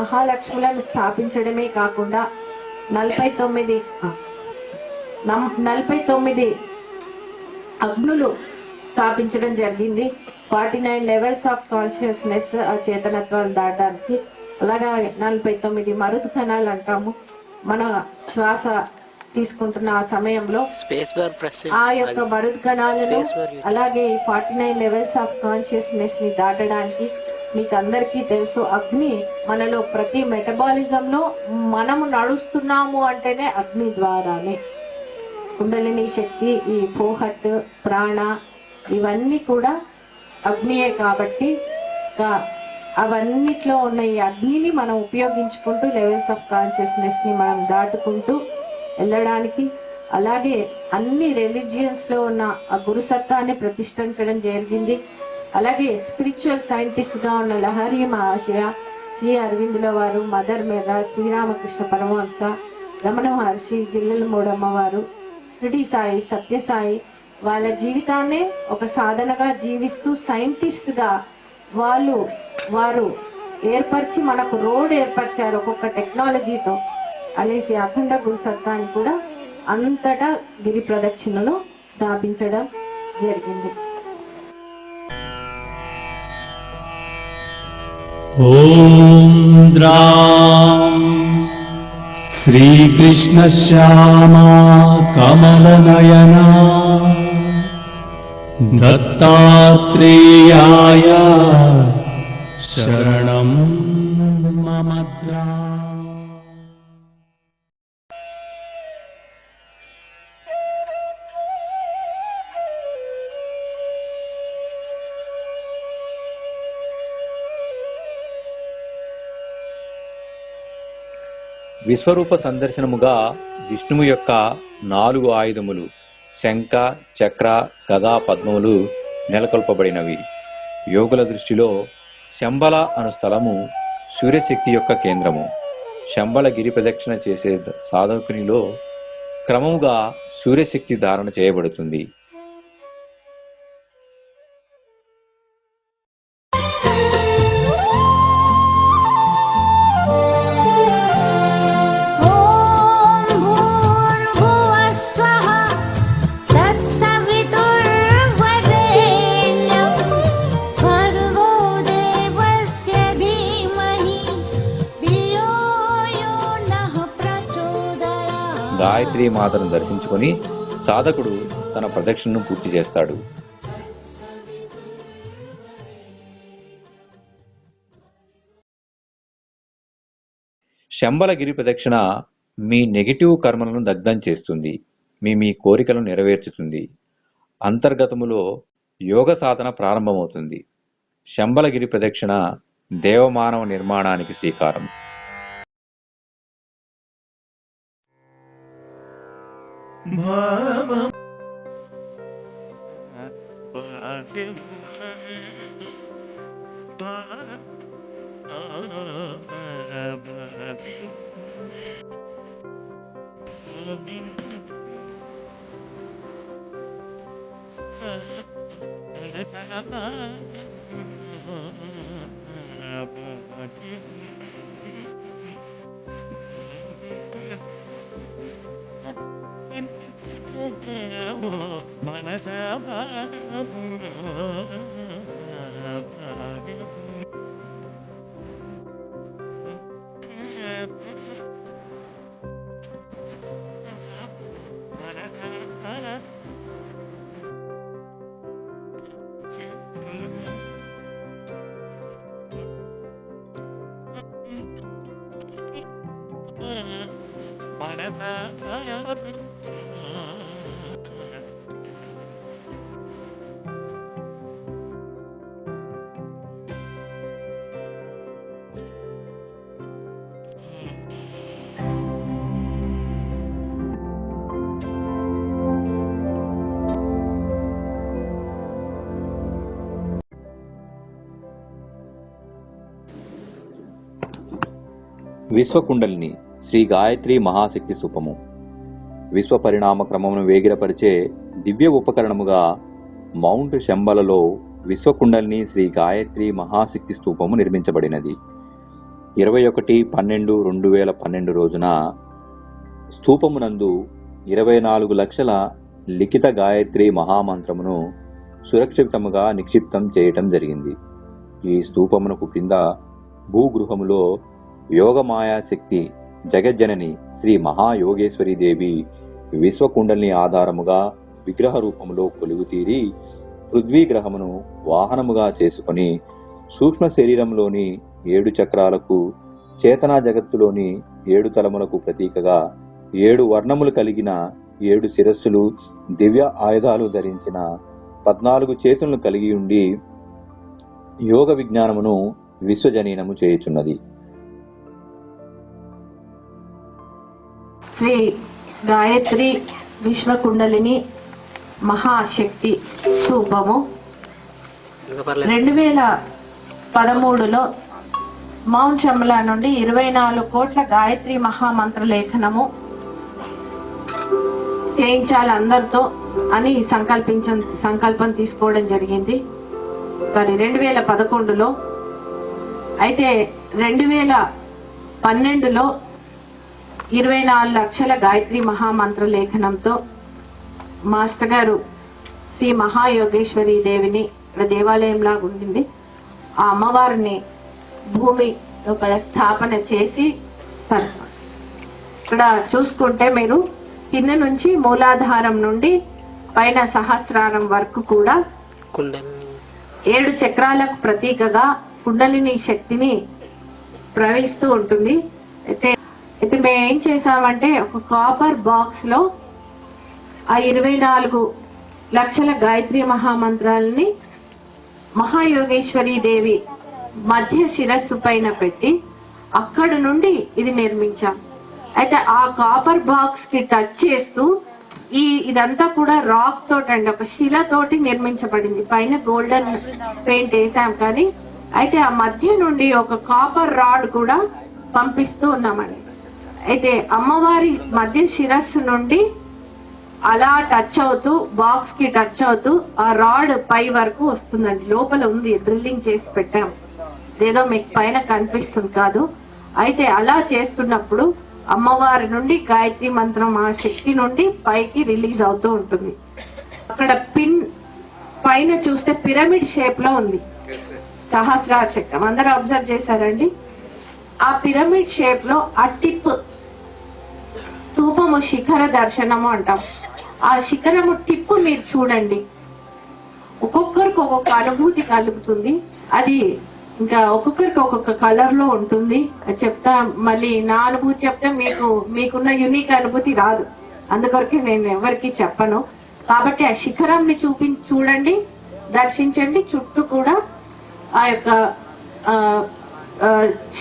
మహాలక్ష్ములను స్థాపించడమే కాకుండా 49 అగ్నులు స్థాపించడం జరిగింది. 49 లెవెల్స్ ఆఫ్ కాన్షియస్నెస్ ఆ చేతనత్వాలు దాటడానికి. అలాగా 49 మరుద్గణాలు అంటాము. మన శ్వాస తీసుకుంటున్న ఆ సమయంలో ఆ యొక్క మరుద్గణాలను అలాగే 49 లెవెల్స్ ఆఫ్ కాన్షియస్నెస్ ని దాటడానికి మీకు అందరికీ తెలుసు అగ్ని మనలో ప్రతి మెటబాలిజం లో మనము నడుస్తున్నాము అంటేనే అగ్ని ద్వారానే. కుండలిని శక్తి, ఈ ఫోహట్, ప్రాణ ఇవన్నీ కూడా అగ్నియే. కాబట్టి అవన్నిట్లో ఉన్న ఈ అగ్నిని మనం ఉపయోగించుకుంటూ లెవెల్స్ ఆఫ్ కాన్షియస్నెస్ ని మనం దాటుకుంటూ వెళ్ళడానికి, అలాగే అన్ని రిలీజియన్స్ లో ఉన్న ఆ గురుసత్తాన్ని ప్రతిష్ఠించడం జరిగింది. అలాగే స్పిరిచువల్ సైంటిస్ట్ గా ఉన్న లహరి మహాశయ శ్రీ అరవిందుల వారు, మదర్ మెర్రా, శ్రీరామకృష్ణ పరమహంస, రమణ మహర్షి, జిల్లెల మూడమ్మ వారు, షిరిడి సాయి, సత్యసాయి వాళ్ళ జీవితాన్నే ఒక సాధనగా జీవిస్తూ సైంటిస్ట్గా వారు ఏర్పరిచి మనకు రోడ్ ఏర్పరిచారు ఒక్కొక్క టెక్నాలజీతో అనేసి అఖండ గురు సత్తాన్ని కూడా అంతటా గిరి ప్రదక్షిణలు స్థాపించడం జరిగింది.
ఓం ద్రాం శ్రీకృష్ణ శ్యామా కమలనయనా దత్తాత్రేయాయ శరణం మమ ద్రాం.
విశ్వరూప సందర్శనముగా విష్ణువు యొక్క 4 ఆయుధములు శంఖ, చక్ర, గదా, పద్మములు నెలకొల్పబడినవి. యోగుల దృష్టిలో శంబల అను స్థలము సూర్యశక్తి యొక్క కేంద్రము. శంబల గిరి ప్రదక్షిణ చేసే సాధకునిలో క్రమముగా సూర్యశక్తి ధారణ చేయబడుతుంది. గాయత్రీ మాతను దర్శించుకొని సాధకుడు తన ప్రదక్షిణను పూర్తి చేస్తాడు. శంబల గిరి ప్రదక్షిణ మీ నెగటివ్ కర్మలను దగ్ధం చేస్తుంది, మీ కోరికలను నెరవేర్చుతుంది. అంతర్గతములో యోగ సాధన ప్రారంభమవుతుంది. శంబల గిరి ప్రదక్షిణ దేవమానవ నిర్మాణానికి శ్రీకారం. విశ్వకుండలిని శ్రీ గాయత్రి మహాశక్తి స్థూపము విశ్వ పరిణామ క్రమమును వేగిరపరిచే దివ్య ఉపకరణముగా మౌంట్ శంబలలో విశ్వకుండలిని శ్రీ గాయత్రి మహాశక్తి స్థూపము నిర్మించబడినది. 21/12/2012 రోజున స్థూపమునందు 24 లక్షల లిఖిత గాయత్రి మహామంత్రమును సురక్షితముగా నిక్షిప్తం చేయటం జరిగింది. ఈ స్థూపమునకు కింద భూగృహములో యోగమాయా శక్తి జగజ్జనని శ్రీ మహాయోగేశ్వరి దేవి విశ్వకుండలిని ఆధారముగా విగ్రహ రూపములో కొలువుతీరి పృథ్వీ గ్రహమును వాహనముగా చేసుకుని సూక్ష్మ శరీరంలోని 7 చక్రాలకు, చేతనా జగత్తులోని 7 తలములకు ప్రతీకగా 7 వర్ణములు కలిగిన 7 శిరస్సులు, దివ్య ఆయుధాలు ధరించిన 14 చేతులను కలిగి ఉండి యోగ విజ్ఞానమును విశ్వజనీనము చేయుచున్నది.
శ్రీ గాయత్రి విశ్వకుండలిని మహాశక్తి స్థూపము 2013లో మౌంట్ శంబల నుండి 24 కోట్ల గాయత్రి మహామంత్ర లేఖనము చేయించాలి అందరితో అని సంకల్పం తీసుకోవడం జరిగింది. మరి 2011లో అయితే 2012లో 24 లక్షల గాయత్రి మహామంత్ర లేఖనంతో మాస్టర్ గారు శ్రీ మహాయోగేశ్వరి దేవిని ఇక్కడ దేవాలయంలాగా ఉండింది ఆ అమ్మవారిని భూమి లోపల స్థాపన చేసి ఇక్కడ చూసుకుంటే మీరు కింద నుంచి మూలాధారం నుండి పైన సహస్రారం వరకు కూడా 7 చక్రాలకు ప్రతీకగా కుండలిని శక్తిని ప్రవహిస్తూ ఉంటుంది. అయితే మేము ఏం చేసామంటే ఒక కాపర్ బాక్స్ లో ఆ 24 లక్షల గాయత్రి మహామంత్రాలని మహాయోగేశ్వరి దేవి మధ్య శిరస్సు పైన పెట్టి అక్కడ నుండి ఇది నిర్మించాం. అయితే ఆ కాపర్ బాక్స్ కి టచ్ చేస్తూ ఇదంతా కూడా రాక్ తోటి అండి, ఒక శిలతోటి నిర్మించబడింది. పైన గోల్డెన్ పెయింట్ వేసాం కానీ అయితే ఆ మధ్య నుండి ఒక కాపర్ రాడ్ కూడా పంపిస్తూ ఉన్నామండి. అయితే అమ్మవారి మధ్య శిరస్సు నుండి అలా టచ్ అవుతూ బాక్స్ కి టచ్ అవుతూ ఆ రాడ్ పై వరకు వస్తుందండి. లోపల ఉంది, డ్రిల్లింగ్ చేసి పెట్టాం, ఏదో మీకు పైన కనిపిస్తుంది కాదు. అయితే అలా చేస్తున్నప్పుడు అమ్మవారి నుండి గాయత్రి మంత్రం ఆ శక్తి నుండి పైకి రిలీజ్ అవుతూ ఉంటుంది. అక్కడ పిన్ పైన చూస్తే పిరమిడ్ షేప్ లో ఉంది సహస్రార చక్రం, అందరూ అబ్జర్వ్ చేశారండి. ఆ పిరమిడ్ షేప్ లో ఆ టిప్ స్తూపము శిఖర దర్శనము అంటాం. ఆ శిఖరము టిప్పు మీరు చూడండి, ఒక్కొక్కరికి ఒక్కొక్క అనుభూతి కలుగుతుంది. అది ఇంకా ఒక్కొక్కరికి ఒక్కొక్క కలర్ లో ఉంటుంది. చెప్తా మళ్ళీ నా అనుభూతి చెప్తే మీకున్న యూనిక్ అనుభూతి రాదు, అందుకొరకే నేను ఎవరికి చెప్పను. కాబట్టి ఆ శిఖరంని చూడండి, దర్శించండి. చుట్టూ కూడా ఆ యొక్క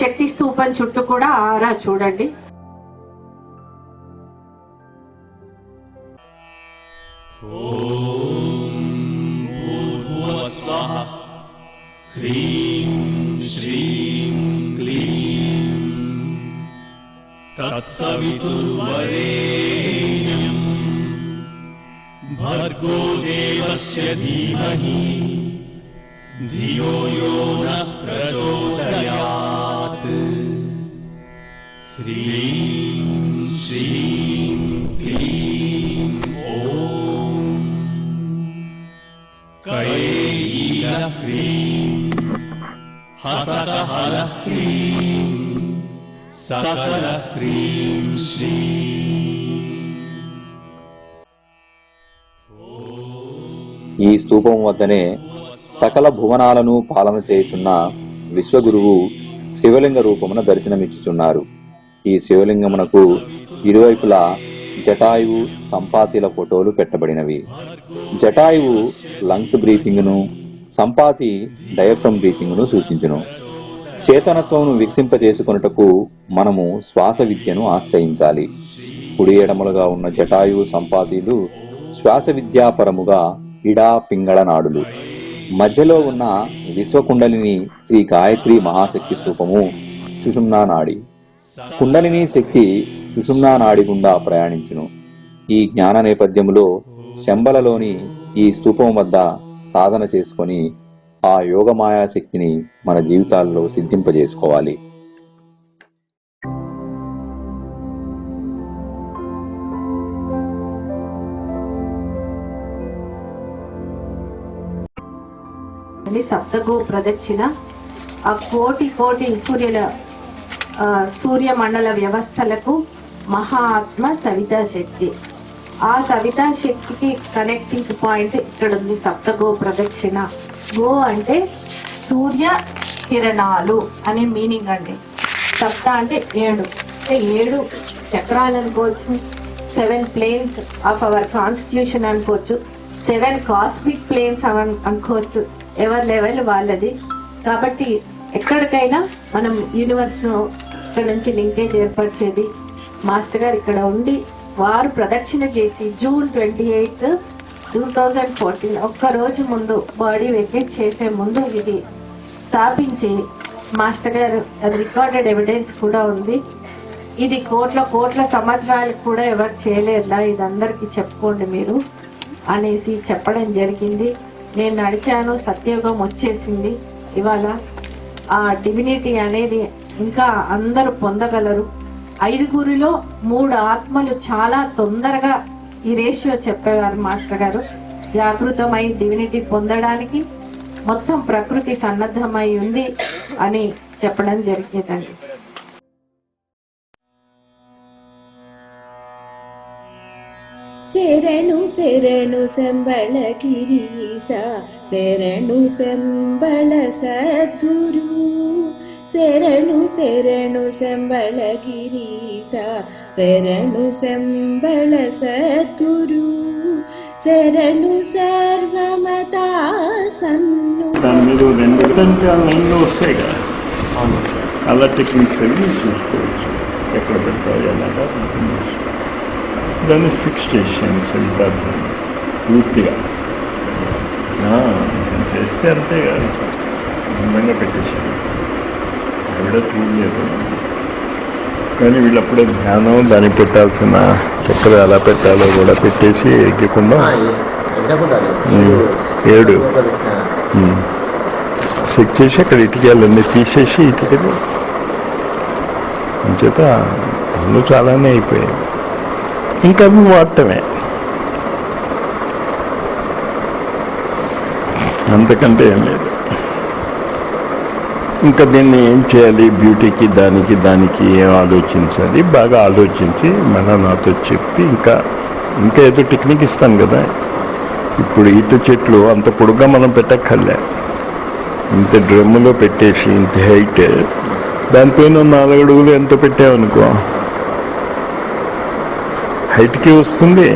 శక్తి స్తూపం చుట్టూ కూడా ఆరా చూడండి.
హ్రీం శ్రీం క్లీం తత్సవితుర్వరేణ్యం భర్గో దేవస్య ధీమహి ధియో యో నః ప్రచోదయాత్. హ్రీం శ్రీం క్లీం ఓం కయేయ హ్రీం హసకహర హ్రీం సకల హ్రీం శ్రీం.
ఈ స్తూపం వద్దనే సకల భువనాలను పాలన చేయుచున్న విశ్వగురువు శివలింగ రూపమున దర్శనమిచ్చుచున్నారు. ఈ శివలింగమునకు ఇరువైపులా జటాయువు సంపాతిల ఫోటోలు పెట్టబడినవి. జటాయువు లంగ్స్ బ్రీతింగ్ ను, సంపాతి డయాఫ్రమ్ బ్రీతింగ్ ను సూచించును. చేతనత్వమును వికసింపజేసుకొనుటకు మనము శ్వాస విద్యను ఆశ్రయించాలి. కుడి ఎడమలుగా ఉన్న జటాయువు సంపాతిలు శ్వాస విద్యాపరముగా ఇడా పింగళ నాడులు. మధ్యలో ఉన్న విశ్వకుండలిని శ్రీ గాయత్రి మహాశక్తి స్తూపము సుషుమ్నా నాడి. కుండలిని శక్తి సుషుమ్నా నాడి గుండా ప్రయాణించును. ఈ జ్ఞాన నేపథ్యములో శంబలలోని ఈ స్తూపం వద్ద సాధన చేసుకొని ఆ యోగమాయా శక్తిని మన జీవితాల్లో సిద్ధింపజేసుకోవాలి.
సప్తగో ప్రదక్షిణ ఆ కోటి సూర్యమండల వ్యవస్థలకు మహాత్మ సవితా శక్తి. ఆ సవితా శక్తికి కనెక్టింగ్ పాయింట్ ఇక్కడ ఉంది, సప్తగో ప్రదక్షిణ. గో అంటే సూర్య కిరణాలు అనే మీనింగ్ అండి. సప్త అంటే 7, 7 చక్రాలు అనుకోవచ్చు, 7 ప్లేన్స్ ఆఫ్ అవర్ కాన్స్టిట్యూషన్ అనుకోవచ్చు, 7 కాస్మిక్ ప్లేన్స్ అనుకోవచ్చు. ఎవరి లెవెల్ వాళ్ళది. కాబట్టి ఎక్కడికైనా మనం యూనివర్స్ ను ఇక్కడ నుంచి లింకేజ్ ఏర్పరిచేది మాస్టర్ గారు ఇక్కడ ఉండి వారు ప్రదక్షిణ చేసి జూన్ 28, 2014 ఒక్క రోజు ముందు బాడీ వెకేట్ చేసే ముందు ఇది స్థాపించి మాస్టర్ గారు అది రికార్డెడ్ ఎవిడెన్స్ కూడా ఉంది. ఇది కోట్ల సంవత్సరాలకు కూడా ఎవరు చేయలేదులా, ఇది అందరికీ చెప్పుకోండి మీరు అనేసి చెప్పడం జరిగింది. నేను నడిచాను, సత్యయుగం వచ్చేసింది. ఇవాళ ఆ డివినిటీ అనేది ఇంకా అందరూ పొందగలరు. 5గురిలో 3 ఆత్మలు చాలా తొందరగా ఈ రేషియో చెప్పేవారు మాస్టర్ గారు. జాగృతమై డివినిటీ పొందడానికి మొత్తం ప్రకృతి సన్నద్ధమై ఉంది అని చెప్పడం జరిగేదండి.
శరణు శరణు సంబళ గిరీశ, శరణు సంబళ సద్గురు, శరణు శరణు సంబళ గిరీశ, శరణు సంబళ సద్గురు, శరణు సర్వమతా సన్ను.
దాని మీద 2 లైన్లు వస్తాయి కదా, అలా టెక్నిక్స్ అవి చూసుకోవచ్చు. ఎక్కడ పెడతావు అలాగా దాన్ని ఫిక్స్ చేసాను సరిగ్గా పూర్తిగా చేస్తే అంతే కాదు, అందంగా పెట్టేసాను. ఆవిడ చూడలేదు కానీ వీళ్ళప్పుడే ధ్యానం దానికి పెట్టాల్సిన ఎక్కడ ఎలా పెట్టాలో కూడా పెట్టేసి ఎక్కకుండా 7 చెక్ చేసి అక్కడ ఇటుకలన్నీ తీసేసి ఇటుకలు అంచేత పనులు చాలానే అయిపోయాయి. ఇంకా అవి వాడటమే, అంతకంటే ఏం లేదు. ఇంకా దీన్ని ఏం చేయాలి, బ్యూటీకి దానికి ఏం ఆలోచించాలి, బాగా ఆలోచించి నాతో చెప్పి ఇంకా ఏదో టెక్నిక్ ఇస్తాను కదా. ఇప్పుడు ఈత చెట్లు అంత పొడుగ్గా మనం పెట్టక్కర్లే, ఇంత డ్రమ్ములో పెట్టేసి ఇంత హైట్, దానిపైన 4 అడుగులు ఎంత పెట్టామనుకో హైట్కి వస్తుంది,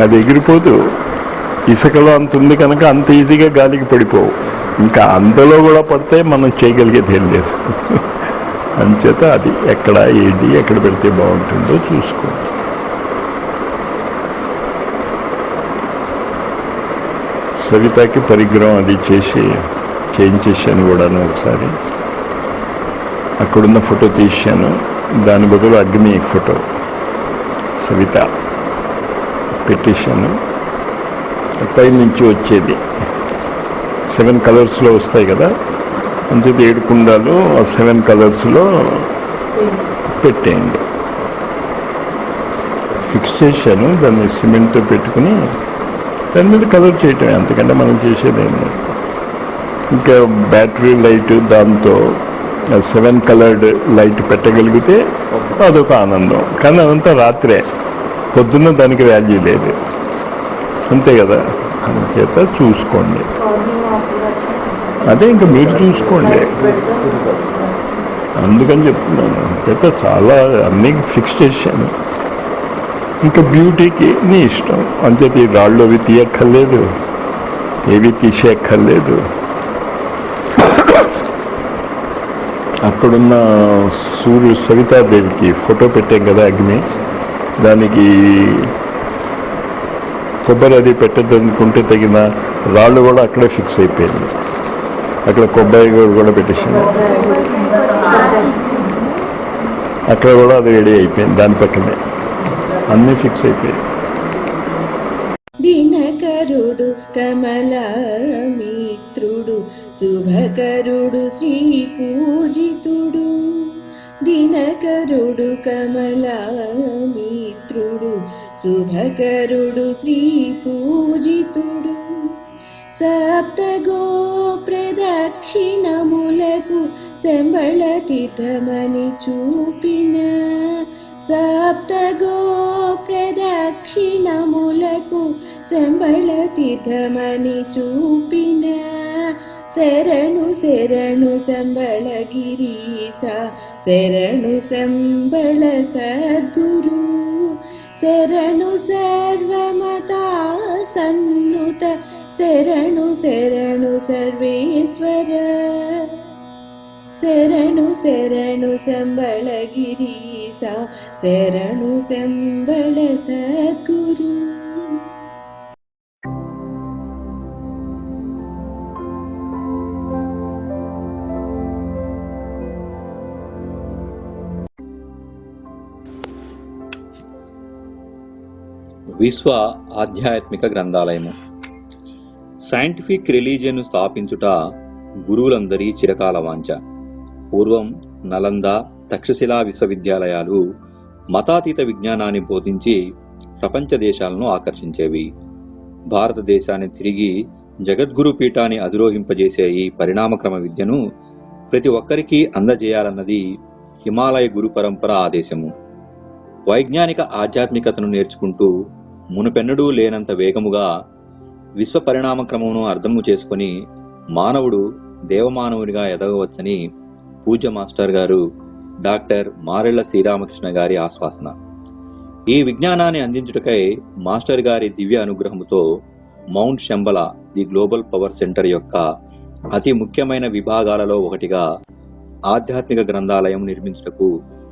అది ఎగిరిపోదు. ఇసుకలో అంత ఉంది కనుక అంత ఈజీగా గాలికి పడిపోవు. ఇంకా అంతలో కూడా పడితే మనం చేయగలిగేది ఏం లేదు. అంచేత అది ఎక్కడ పెడితే బాగుంటుందో చూసుకో. సవితకి పరిగ్రహం అది చేయించేసాను కూడాను. ఒకసారి అక్కడున్న ఫోటో తీసాను, దాని బదులు అగ్ని ఫోటో సవిత పెట్టేశాను. పై నుంచి వచ్చేది 7 కలర్స్లో వస్తాయి కదా, అంతే 7 కుండాలు ఆ 7 కలర్స్లో పెట్టేయండి. ఫిక్స్ చేశాను, దాన్ని సిమెంట్తో పెట్టుకుని దాని మీద కలర్ చేయటమే, అంతకంటే మనం చేసేదేంటి. ఇంకా బ్యాటరీ లైట్ దాంతో 7 కలర్డ్ లైట్ పెట్టగలిగితే అదొక ఆనందం. కానీ అదంతా రాత్రే, పొద్దున్న దానికి వాల్యూ లేదు, అంతే కదా. అందుచేత చూసుకోండి, అదే ఇంకా మీరు చూసుకోండి, అందుకని చెప్తున్నాను. చేత చాలా అన్నీ ఫిక్స్ చేశాను. ఇంకా బ్యూటీకి నీ ఇష్టం, అంచేత ఈ రాళ్ళు అవి తీయక్కర్లేదు, ఏవి తీసేయక్కర్లేదు. అక్కడున్న సవితాదేవికి ఫోటో పెట్టాం కదా అగ్ని, దానికి కొబ్బరి అది పెట్టద్దనుకుంటే తగిన రాళ్ళు కూడా అక్కడే ఫిక్స్ అయిపోయింది. అక్కడ కొబ్బరి కూడా పెట్టేసింది, అక్కడ కూడా అది రెడీ అయిపోయింది, దాని పక్కనే అన్నీ ఫిక్స్ అయిపోయాయి.
దినకరుడు కమలమిత్రుడు శుభకరుడు శ్రీ పూజితుడు, దినకరుడు కమలమిత్రుడు శుభకరుడు శ్రీ పూజితుడు, సప్తగో ప్రదక్షిణములకు శంబళతీర్థమని చూపిన, సప్తగో ప్రదక్షిణములకు శంబళతీర్థమని చూపిన, శరణు శరణు సంబళ గిరీశ, శరణు సంబళ సద్గురు, శరణు సర్వమతా సన్నుత, శరణు శరణు సర్వేశ్వర, శరణు శరణు సంబళ గిరీశ, శరణు సంబళ సద్గురు.
విశ్వ ఆధ్యాత్మిక గ్రంథాలయము. సైంటిఫిక్ రిలీజియన్ స్థాపించుట గురువులందరి చిరకాల వాంఛ. పూర్వం నలంద, తక్షశిలా విశ్వవిద్యాలయాలు మతాతీత విజ్ఞానాన్ని బోధించి ప్రపంచ దేశాలను ఆకర్షించేవి. భారతదేశాన్ని తిరిగి జగద్గురు పీఠాన్ని అధిరోహింపజేసే ఈ పరిణామక్రమ విద్యను ప్రతి ఒక్కరికి అందజేయాలన్నది హిమాలయ గురు పరంపర ఆదేశము. వైజ్ఞానిక ఆధ్యాత్మికతను నేర్చుకుంటూ మునుపెన్నడూ లేనంత వేగముగా విశ్వ పరిణామ క్రమమును అర్థము చేసుకుని మానవుడు దేవమానవునిగా ఎదగవచ్చని పూజ్య మాస్టర్ గారు డాక్టర్ మారెళ్ల శ్రీరామకృష్ణ గారి ఆశ్వాసన. ఈ విజ్ఞానాన్ని అందించుటకై మాస్టర్ గారి దివ్య అనుగ్రహముతో Mount Shambala the global power centre యొక్క అతి ముఖ్యమైన విభాగాలలో ఒకటిగా ఆధ్యాత్మిక గ్రంథాలయం నిర్మించుటకు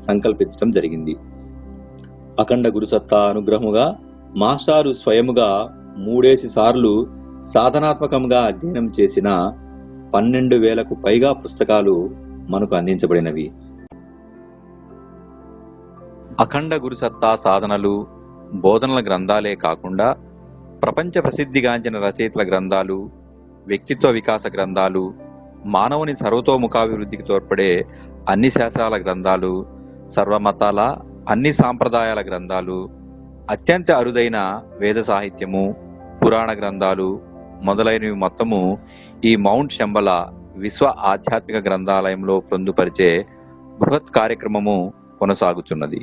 సంకల్పించడం జరిగింది. అఖండ గురుసత్తా అనుగ్రహముగా మాస్టారు స్వయముగా 3 సార్లు సాధనాత్మకంగా అధ్యయనం చేసిన 12,000కు పైగా పుస్తకాలు మనకు అందించబడినవి. అఖండ గురుసత్తా సాధనలు, బోధనల గ్రంథాలే కాకుండా ప్రపంచ ప్రసిద్ధిగాంచిన రచయితల గ్రంథాలు, వ్యక్తిత్వ వికాస గ్రంథాలు, మానవుని సర్వతోముఖాభివృద్ధికి తోడ్పడే అన్ని శాస్త్రాల గ్రంథాలు, సర్వమతాల అన్ని సాంప్రదాయాల గ్రంథాలు, అత్యంత అరుదైన వేద సాహిత్యము, పురాణ గ్రంథాలు మొదలైనవి మొత్తము ఈ మౌంట్ శంబల విశ్వ ఆధ్యాత్మిక గ్రంథాలయంలో పొందుపరిచే బృహత్ కార్యక్రమము కొనసాగుతున్నది.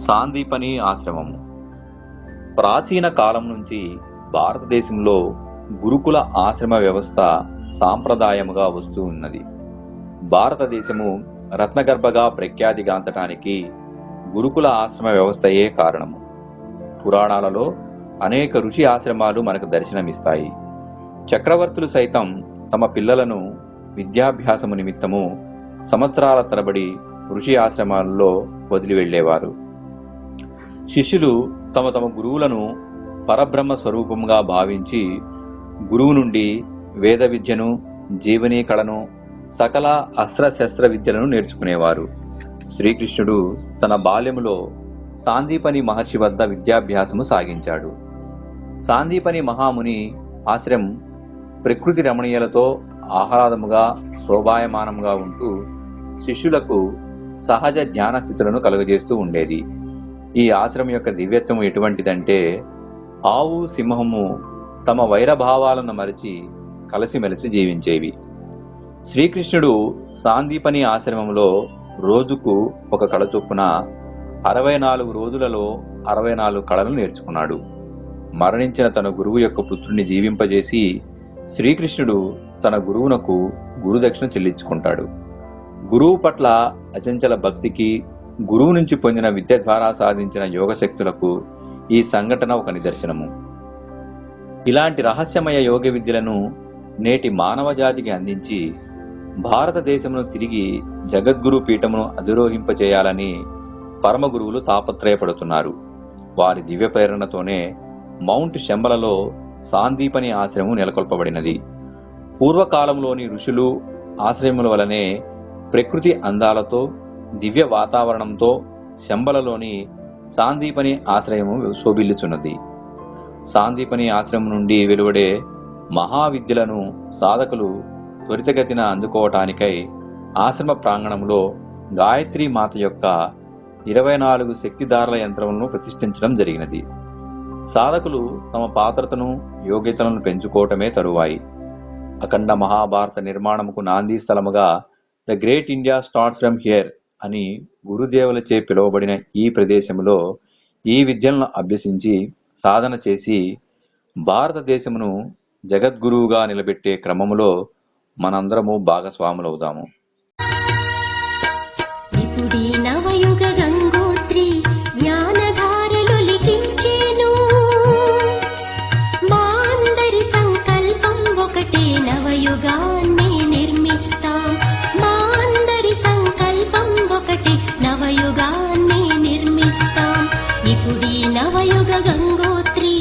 సాందీపని ఆశ్రమము. ప్రాచీన కాలం నుంచి భారతదేశంలో గురుకుల ఆశ్రమ వ్యవస్థ సాంప్రదాయముగా వస్తూ ఉన్నది. భారతదేశము రత్నగర్భగా ప్రఖ్యాతిగాంచటానికి గురుకుల ఆశ్రమ వ్యవస్థయే కారణము. పురాణాలలో అనేక ఋషి ఆశ్రమాలు మనకు దర్శనమిస్తాయి. చక్రవర్తులు సైతం తమ పిల్లలను విద్యాభ్యాసము నిమిత్తము సంవత్సరాల తరబడి ఋషి ఆశ్రమాలలో వదిలి వెళ్లేవారు. శిష్యులు తమ తమ గురువులను పరబ్రహ్మ స్వరూపంగా భావించి గురువు నుండి వేద విద్యను, జీవనీ కళను, సకల అస్త్రశస్త్ర విద్యలను నేర్చుకునేవారు. శ్రీకృష్ణుడు తన బాల్యములో సాందీపని మహర్షి వద్ద విద్యాభ్యాసము సాగించాడు. సాందీపని మహాముని ఆశ్రమం ప్రకృతి రమణీయలతో ఆహ్లాదముగా శోభాయమానముగా ఉంటూ శిష్యులకు సహజ జ్ఞాన స్థితులను కలుగజేస్తూ ఉండేది. ఈ ఆశ్రమం యొక్క దివ్యత్వం ఎటువంటిదంటే, ఆవు, సింహము తమ వైరభావాలను మరిచి కలిసిమెలిసి జీవించేవి. శ్రీకృష్ణుడు సాందీపని ఆశ్రమంలో రోజుకు ఒక కళ చొప్పున 64 రోజులలో 64 కళలు నేర్చుకున్నాడు. మరణించిన తన గురువు యొక్క పుత్రుని జీవింపజేసి శ్రీకృష్ణుడు తన గురువునకు గురుదక్షిణ చెల్లించుకుంటాడు. గురువు పట్ల అచంచల భక్తికి, గురువు నుంచి పొందిన విద్య ద్వారా సాధించిన యోగ శక్తులకు ఈ సంఘటన ఒక నిదర్శనము. ఇలాంటి రహస్యమయ యోగ విద్యలను నేటి మానవ జాతికి అందించి భారతదేశమును తిరిగి జగద్గురు పీఠమును అధిరోహింపచేయాలని పరమ గురువులు తాపత్రయపడుతున్నారు. వారి దివ్య ప్రేరణతోనే మౌంట్ శంబలలో సాందీపని ఆశ్రమం నెలకొల్పబడినది. పూర్వకాలంలోని ఋషులు ఆశ్రయముల వలనే ప్రకృతి అందాలతో, దివ్య వాతావరణంతో శంబలలోని సాందీపని ఆశ్రయము శోభిల్లుచున్నది. సాందీపని ఆశ్రమం నుండి వెలువడే మహావిద్యలను సాధకులు త్వరితగతిన అందుకోవటానికై ఆశ్రమ ప్రాంగణంలో గాయత్రీ మాత యొక్క 24 శక్తిధారల యంత్రములను ప్రతిష్ఠించడం జరిగినది. సాధకులు తమ పాత్రతను, యోగ్యతలను పెంచుకోవటమే తరువాయి. అఖండ మహాభారత నిర్మాణముకు నాందీ స్థలముగా the great India starts from here అని గురుదేవులచే పిలువబడిన ఈ ప్రదేశంలో ఈ విద్యలను అభ్యసించి సాధన చేసి భారతదేశమును జగద్గురువుగా నిలబెట్టే క్రమములో మనందరము భాగస్వాములవుదాము.
ఇప్పుడీ నవయుగ గంగోత్రి జ్ఞానధారలు లిఖించేను. మా అందరి సంకల్పం ఒకటే, నవయుగాన్ని నిర్మిస్తాం. మా అందరి సంకల్పం ఒకటే, నవయుగాన్ని నిర్మిస్తాం. ఇప్పుడీ నవయుగ గంగోత్రి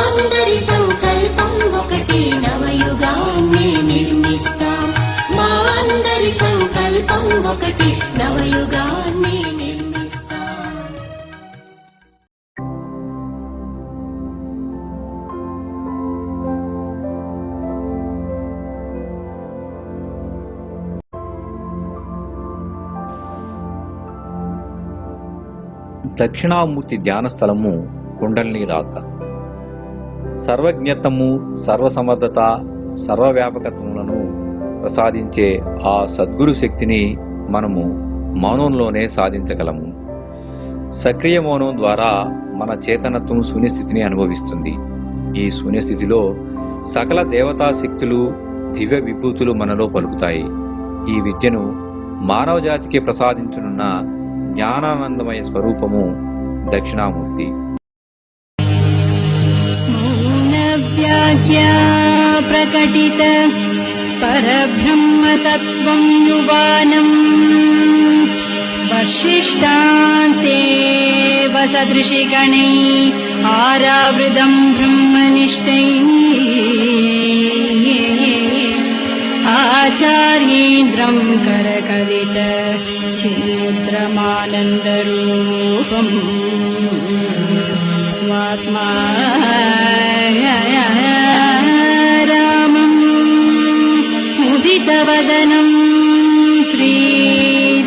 అందరి సంకల్పం ఒకటి నవయుగాన్ని నిర్మిస్తాం మా అందరి సంకల్పం ఒకటి నవయుగాన్ని నిర్మిస్తాం
దక్షిణామూర్తి ధ్యాన స్థలము కుండలిని రాక. సర్వజ్ఞత్వము, సర్వసమర్థత, సర్వవ్యాపకత్వములను ప్రసాదించే ఆ సద్గురు శక్తిని మనము మౌనంలోనే సాధించగలము. సక్రియ మౌనం ద్వారా మన చేతనత్వం శూన్యస్థితిని అనుభవిస్తుంది. ఈ శూన్యస్థితిలో సకల దేవతా శక్తులు, దివ్య విభూతులు మనలో పలుకుతాయి. ఈ విద్యను మానవ జాతికి ప్రసాదించనున్న జ్ఞానానందమయ స్వరూపము దక్షిణామూర్తి.
మౌనవ్యాఖ్యా ప్రకటిత పరబ్రహ్మతత్వం యువానం వశిష్టాంతే వసదృశిగణై ఆరావృతం బ్రహ్మనిష్టై ఆచార్యేంద్రం కరకలిత చిద్రమానందరూపం స్వాత్మా రామం ముదితవదనం శ్రీ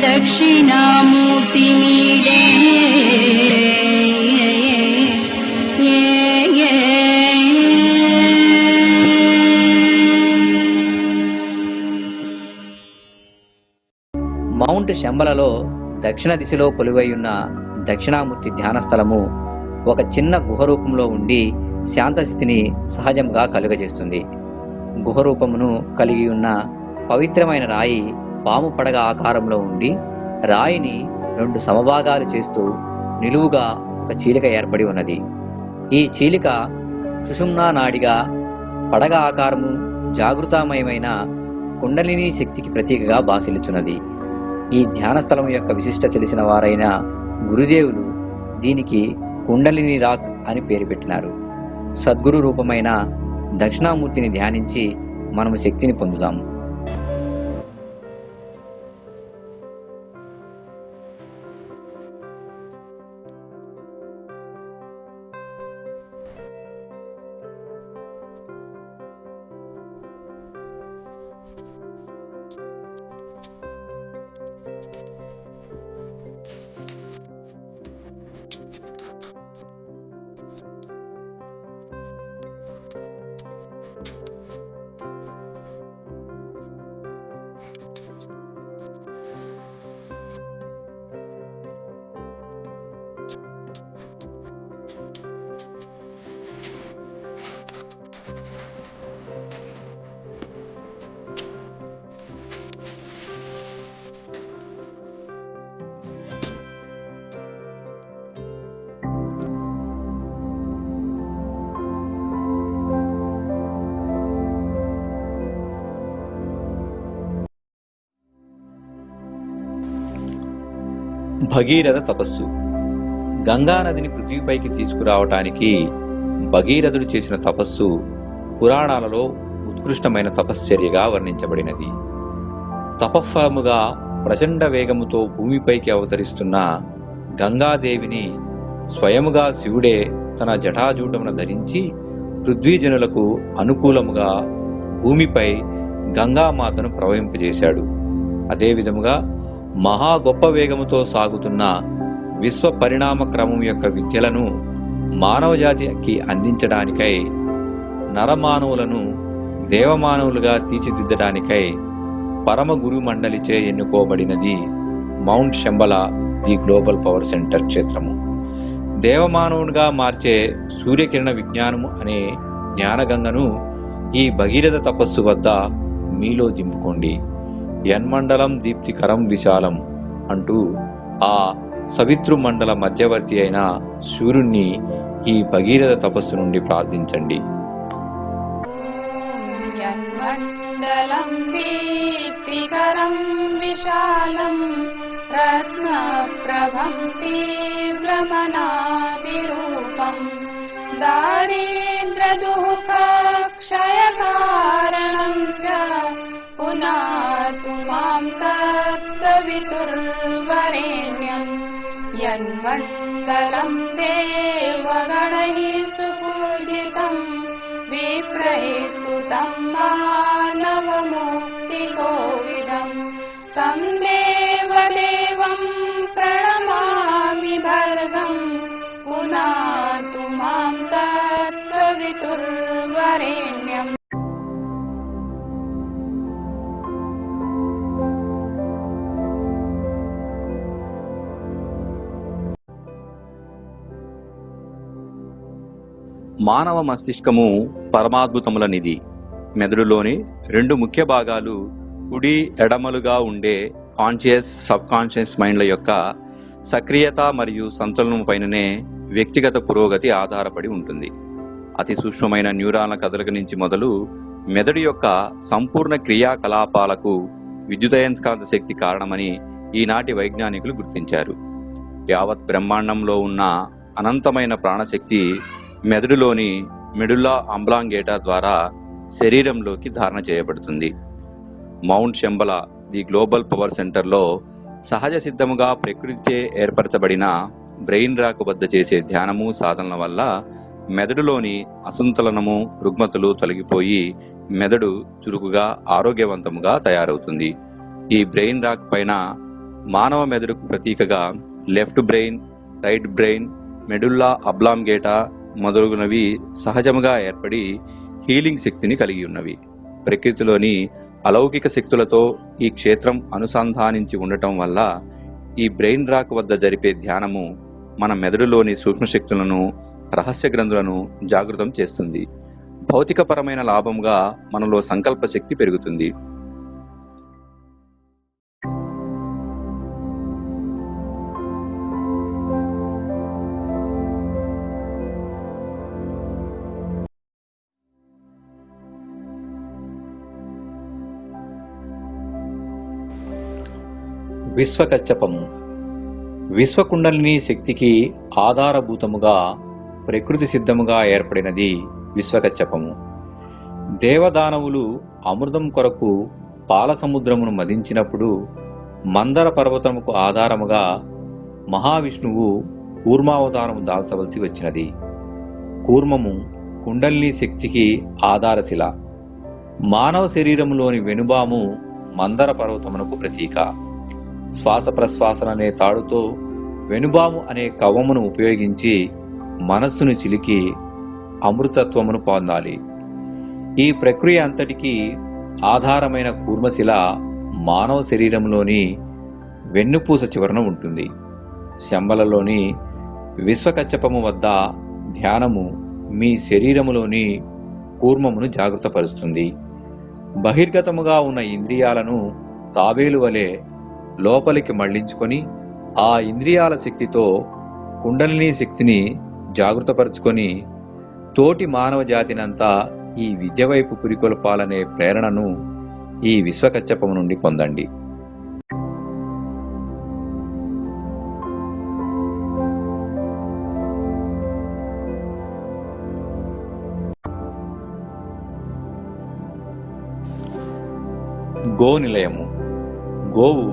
దక్షిణామూర్తిమీడే
మౌంట్ శంబలలో దక్షిణ దిశలో కొలువైయున్న దక్షిణామూర్తి ధ్యాన స్థలము ఒక చిన్న గుహ రూపంలో ఉండి శాంతస్థితిని సహజంగా కలుగజేస్తుంది. గుహ రూపమును కలిగి ఉన్న పవిత్రమైన రాయి పాము పడగ ఆకారంలో ఉండి రాయిని 2 సమభాగాలు చేస్తూ నిలువుగా ఒక చీలిక ఏర్పడి ఉన్నది. ఈ చీలిక సుషుమ్నా నాడిగా, పడగ ఆకారము జాగృతామయమైన కుండలిని శక్తికి ప్రతీకగా భాసిల్లుచున్నది. ఈ ధ్యాన స్థలం యొక్క విశిష్ట తెలిసిన వారైన గురుదేవులు దీనికి కుండలిని రాక్ అని పేరు పెట్టినారు. సద్గురు రూపమైన దక్షిణామూర్తిని ధ్యానించి మనము శక్తిని పొందుదాము.
భగీరథ తపస్సు. గంగానదిని పృథ్వీపైకి తీసుకురావటానికి భగీరథుడు చేసిన తపస్సు పురాణాలలో ఉత్కృష్టమైన తపశ్చర్యగా వర్ణించబడినది. తపఫలముగా ప్రచండ వేగముతో భూమిపైకి అవతరిస్తున్న గంగాదేవిని స్వయముగా శివుడే తన జటాజూటమును ధరించి పృథ్వీజనులకు అనుకూలముగా భూమిపై గంగామాతను ప్రవహింపజేశాడు. అదేవిధముగా మహా గొప్ప వేగముతో సాగుతున్న విశ్వ పరిణామ క్రమం యొక్క విద్యలను మానవజాతికి అందించడానికై, నరమానవులను దేవమానవులుగా తీర్చిదిద్దడానికై పరమ గురు మండలిచే ఎన్నుకోబడినది Mount Shambala the global power centre క్షేత్రము. దేవమానవునిగా మార్చే సూర్యకిరణ విజ్ఞానము అనే జ్ఞానగంగను ఈ భగీరథ తపస్సు వద్ద మీలో దింపుకోండి. యన్మండలం దీప్తికరం విశాలం అంటూ ఆ సవితృమండల మధ్యవర్తి అయిన సూర్యుణ్ణి ఈ భగీరథ తపస్సు నుండి ప్రార్థించండి.
యన్మండలం దీప్తికరం విశాలం రత్నప్రభం తీవ్రమనాదిరూపం दारिद्र्यदुःखक्षयकारणं च पुनातु मां तत्सवितुर्वरेण्यं यन्मण्डलं देवगणैः सुपूजितं विप्रैः स्तुतं मानवमुक्तिकोविदं तं देवदेवं प्रणमामि भर्गं पुनातु मां तत्सवितुर्वरेण्यम्.
మానవ మస్తిష్కము పరమాద్భుతముల నిధి. మెదడులోని రెండు ముఖ్య భాగాలు కుడి ఎడమలుగా ఉండే కాన్షియస్ సబ్ కాన్షియస్ మైండ్ల యొక్క సక్రియత మరియు సంతులనం పైననే వ్యక్తిగత పురోగతి ఆధారపడి ఉంటుంది. అతి సూక్ష్మమైన న్యూరాన్ల కదలిక నుంచి మొదలు మెదడు యొక్క సంపూర్ణ క్రియాకలాపాలకు విద్యుదయస్కాంత శక్తి కారణమని ఈనాటి వైజ్ఞానికులు గుర్తించారు. యావత్ బ్రహ్మాండంలో ఉన్న అనంతమైన ప్రాణశక్తి మెదడులోని మెడుల్లా ఆంబ్లాంగేటా ద్వారా శరీరంలోకి ధారణ చేయబడుతుంది. Mount Shambala the global power సెంటర్లో సహజ సిద్ధముగా ప్రకృతిచే ఏర్పరచబడిన బ్రెయిన్ రాక్ వద్ద చేసే ధ్యానము సాధనల వల్ల మెదడులోని అసంతులనము రుగ్మతలు తొలగిపోయి మెదడు చురుకుగా ఆరోగ్యవంతముగా తయారవుతుంది. ఈ బ్రెయిన్ రాక్ పైన మానవ మెదడుకు ప్రతీకగా left brain, right brain, medulla oblongata మొదలగునవి సహజముగా ఏర్పడి హీలింగ్ శక్తిని కలిగి ఉన్నవి. ప్రకృతిలోని అలౌకిక శక్తులతో ఈ క్షేత్రం అనుసంధానించి ఉండటం వల్ల ఈ బ్రెయిన్ రాక్ వద్ద జరిపే ధ్యానము మన మెదడులోని సూక్ష్మశక్తులను, రహస్య గ్రంథులను జాగృతం చేస్తుంది. భౌతికపరమైన లాభంగా మనలో సంకల్ప శక్తి పెరుగుతుంది. విశ్వకచ్చపము విశ్వకుండలిని శక్తికి ఆధారభూతముగా ప్రకృతి సిద్ధముగా ఏర్పడినది విశ్వకచ్చపము. దేవదానవులు అమృతం కొరకు పాల సముద్రమును మదించినప్పుడు మందర పర్వతముకు ఆధారముగా మహావిష్ణువు కూర్మావతారము దాల్చవలసి వచ్చినది. కూర్మము కుండలిని శక్తికి ఆధారశిల. మానవ శరీరములోని వెనుబాము మందర పర్వతమునకు ప్రతీక. శ్వాస ప్రశ్వాసననే తాడుతో వెనుబాము అనే కవ్వమును ఉపయోగించి మనస్సును చిలికి అమృతత్వమును పొందాలి. ఈ ప్రక్రియ అంతటికీ ఆధారమైన కూర్మశిల మానవ శరీరంలోని వెన్నుపూస చివరన ఉంటుంది. శంబలలోని విశ్వకచ్చపము వద్ద ధ్యానము మీ శరీరములోని కూర్మమును జాగృతపరుస్తుంది. బహిర్గతముగా ఉన్న ఇంద్రియాలను తాబేలు వలె లోపలికి మళ్లించుకొని ఆ ఇంద్రియాల శక్తితో కుండలిని శక్తిని జాగృతపరుచుకొని తోటి మానవ జాతినంతా ఈ విద్య వైపు పురికొల్పాలనే ప్రేరణను ఈ విశ్వకచ్చపము నుండి పొందండి. గో నిలయము. గోవు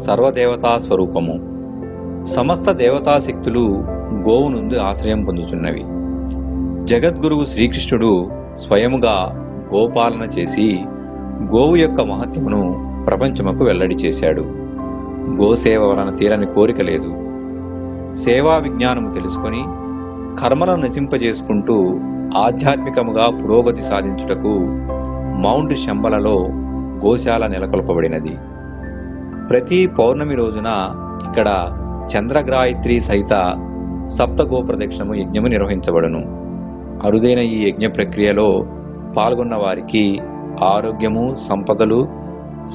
సర్వదేవతా స్వరూపము. సమస్త దేవతాశక్తులు గోవు నుండి ఆశ్రయం పొందుతున్నవి. జగద్గురువు శ్రీకృష్ణుడు స్వయముగా గోపాలన చేసి గోవు యొక్క మహత్యమును ప్రపంచముకు వెల్లడి చేశాడు. గోసేవ వలన తీరని కోరిక లేదు. సేవా విజ్ఞానము తెలుసుకొని కర్మలను నశింపజేసుకుంటూ ఆధ్యాత్మికముగా పురోగతి సాధించుటకు మౌంట్ శంబలలో గోశాల నెలకొల్పబడినది. ప్రతి పౌర్ణమి రోజున ఇక్కడ చంద్రగ్రాయత్రి సహిత సప్తగో ప్రదక్షిణము యజ్ఞము నిర్వహించబడును. అరుదైన ఈ యజ్ఞ ప్రక్రియలో పాల్గొన్న వారికి ఆరోగ్యము, సంపదలు,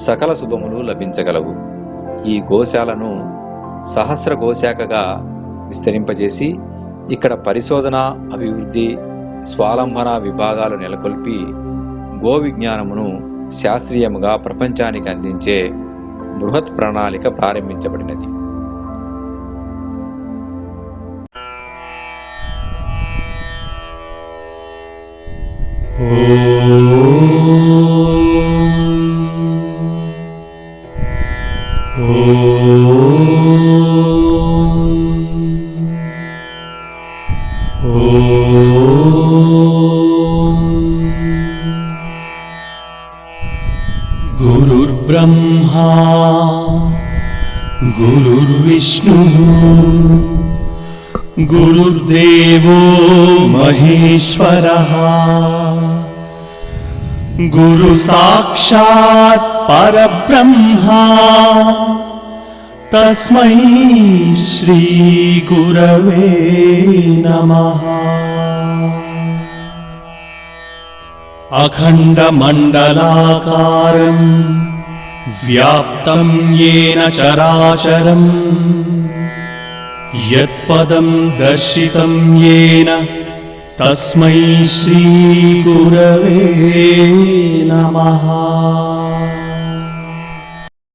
సకల శుభములు లభించగలవు. ఈ గోశాలను సహస్ర గోశాఖగా విస్తరింపజేసి ఇక్కడ పరిశోధన, అభివృద్ధి, స్వాలంబన విభాగాలు నెలకొల్పి గో విజ్ఞానమును శాస్త్రీయముగా ప్రపంచానికి అందించే బృహత్ ప్రణాళిక ప్రారంభించబడినది.
गुरुर्ब्रह्मा गुरुर्विष्णुः गुरुर्देवो महेश्वरः गुरु साक्षात् परब्रह्मा तस्मै श्री गुरवे नमः। अखण्डमण्डलाकारं व्याप्तं येन चराचरम् यत्पदं दर्शितं येन तस्मै श्री गुरवे नमः।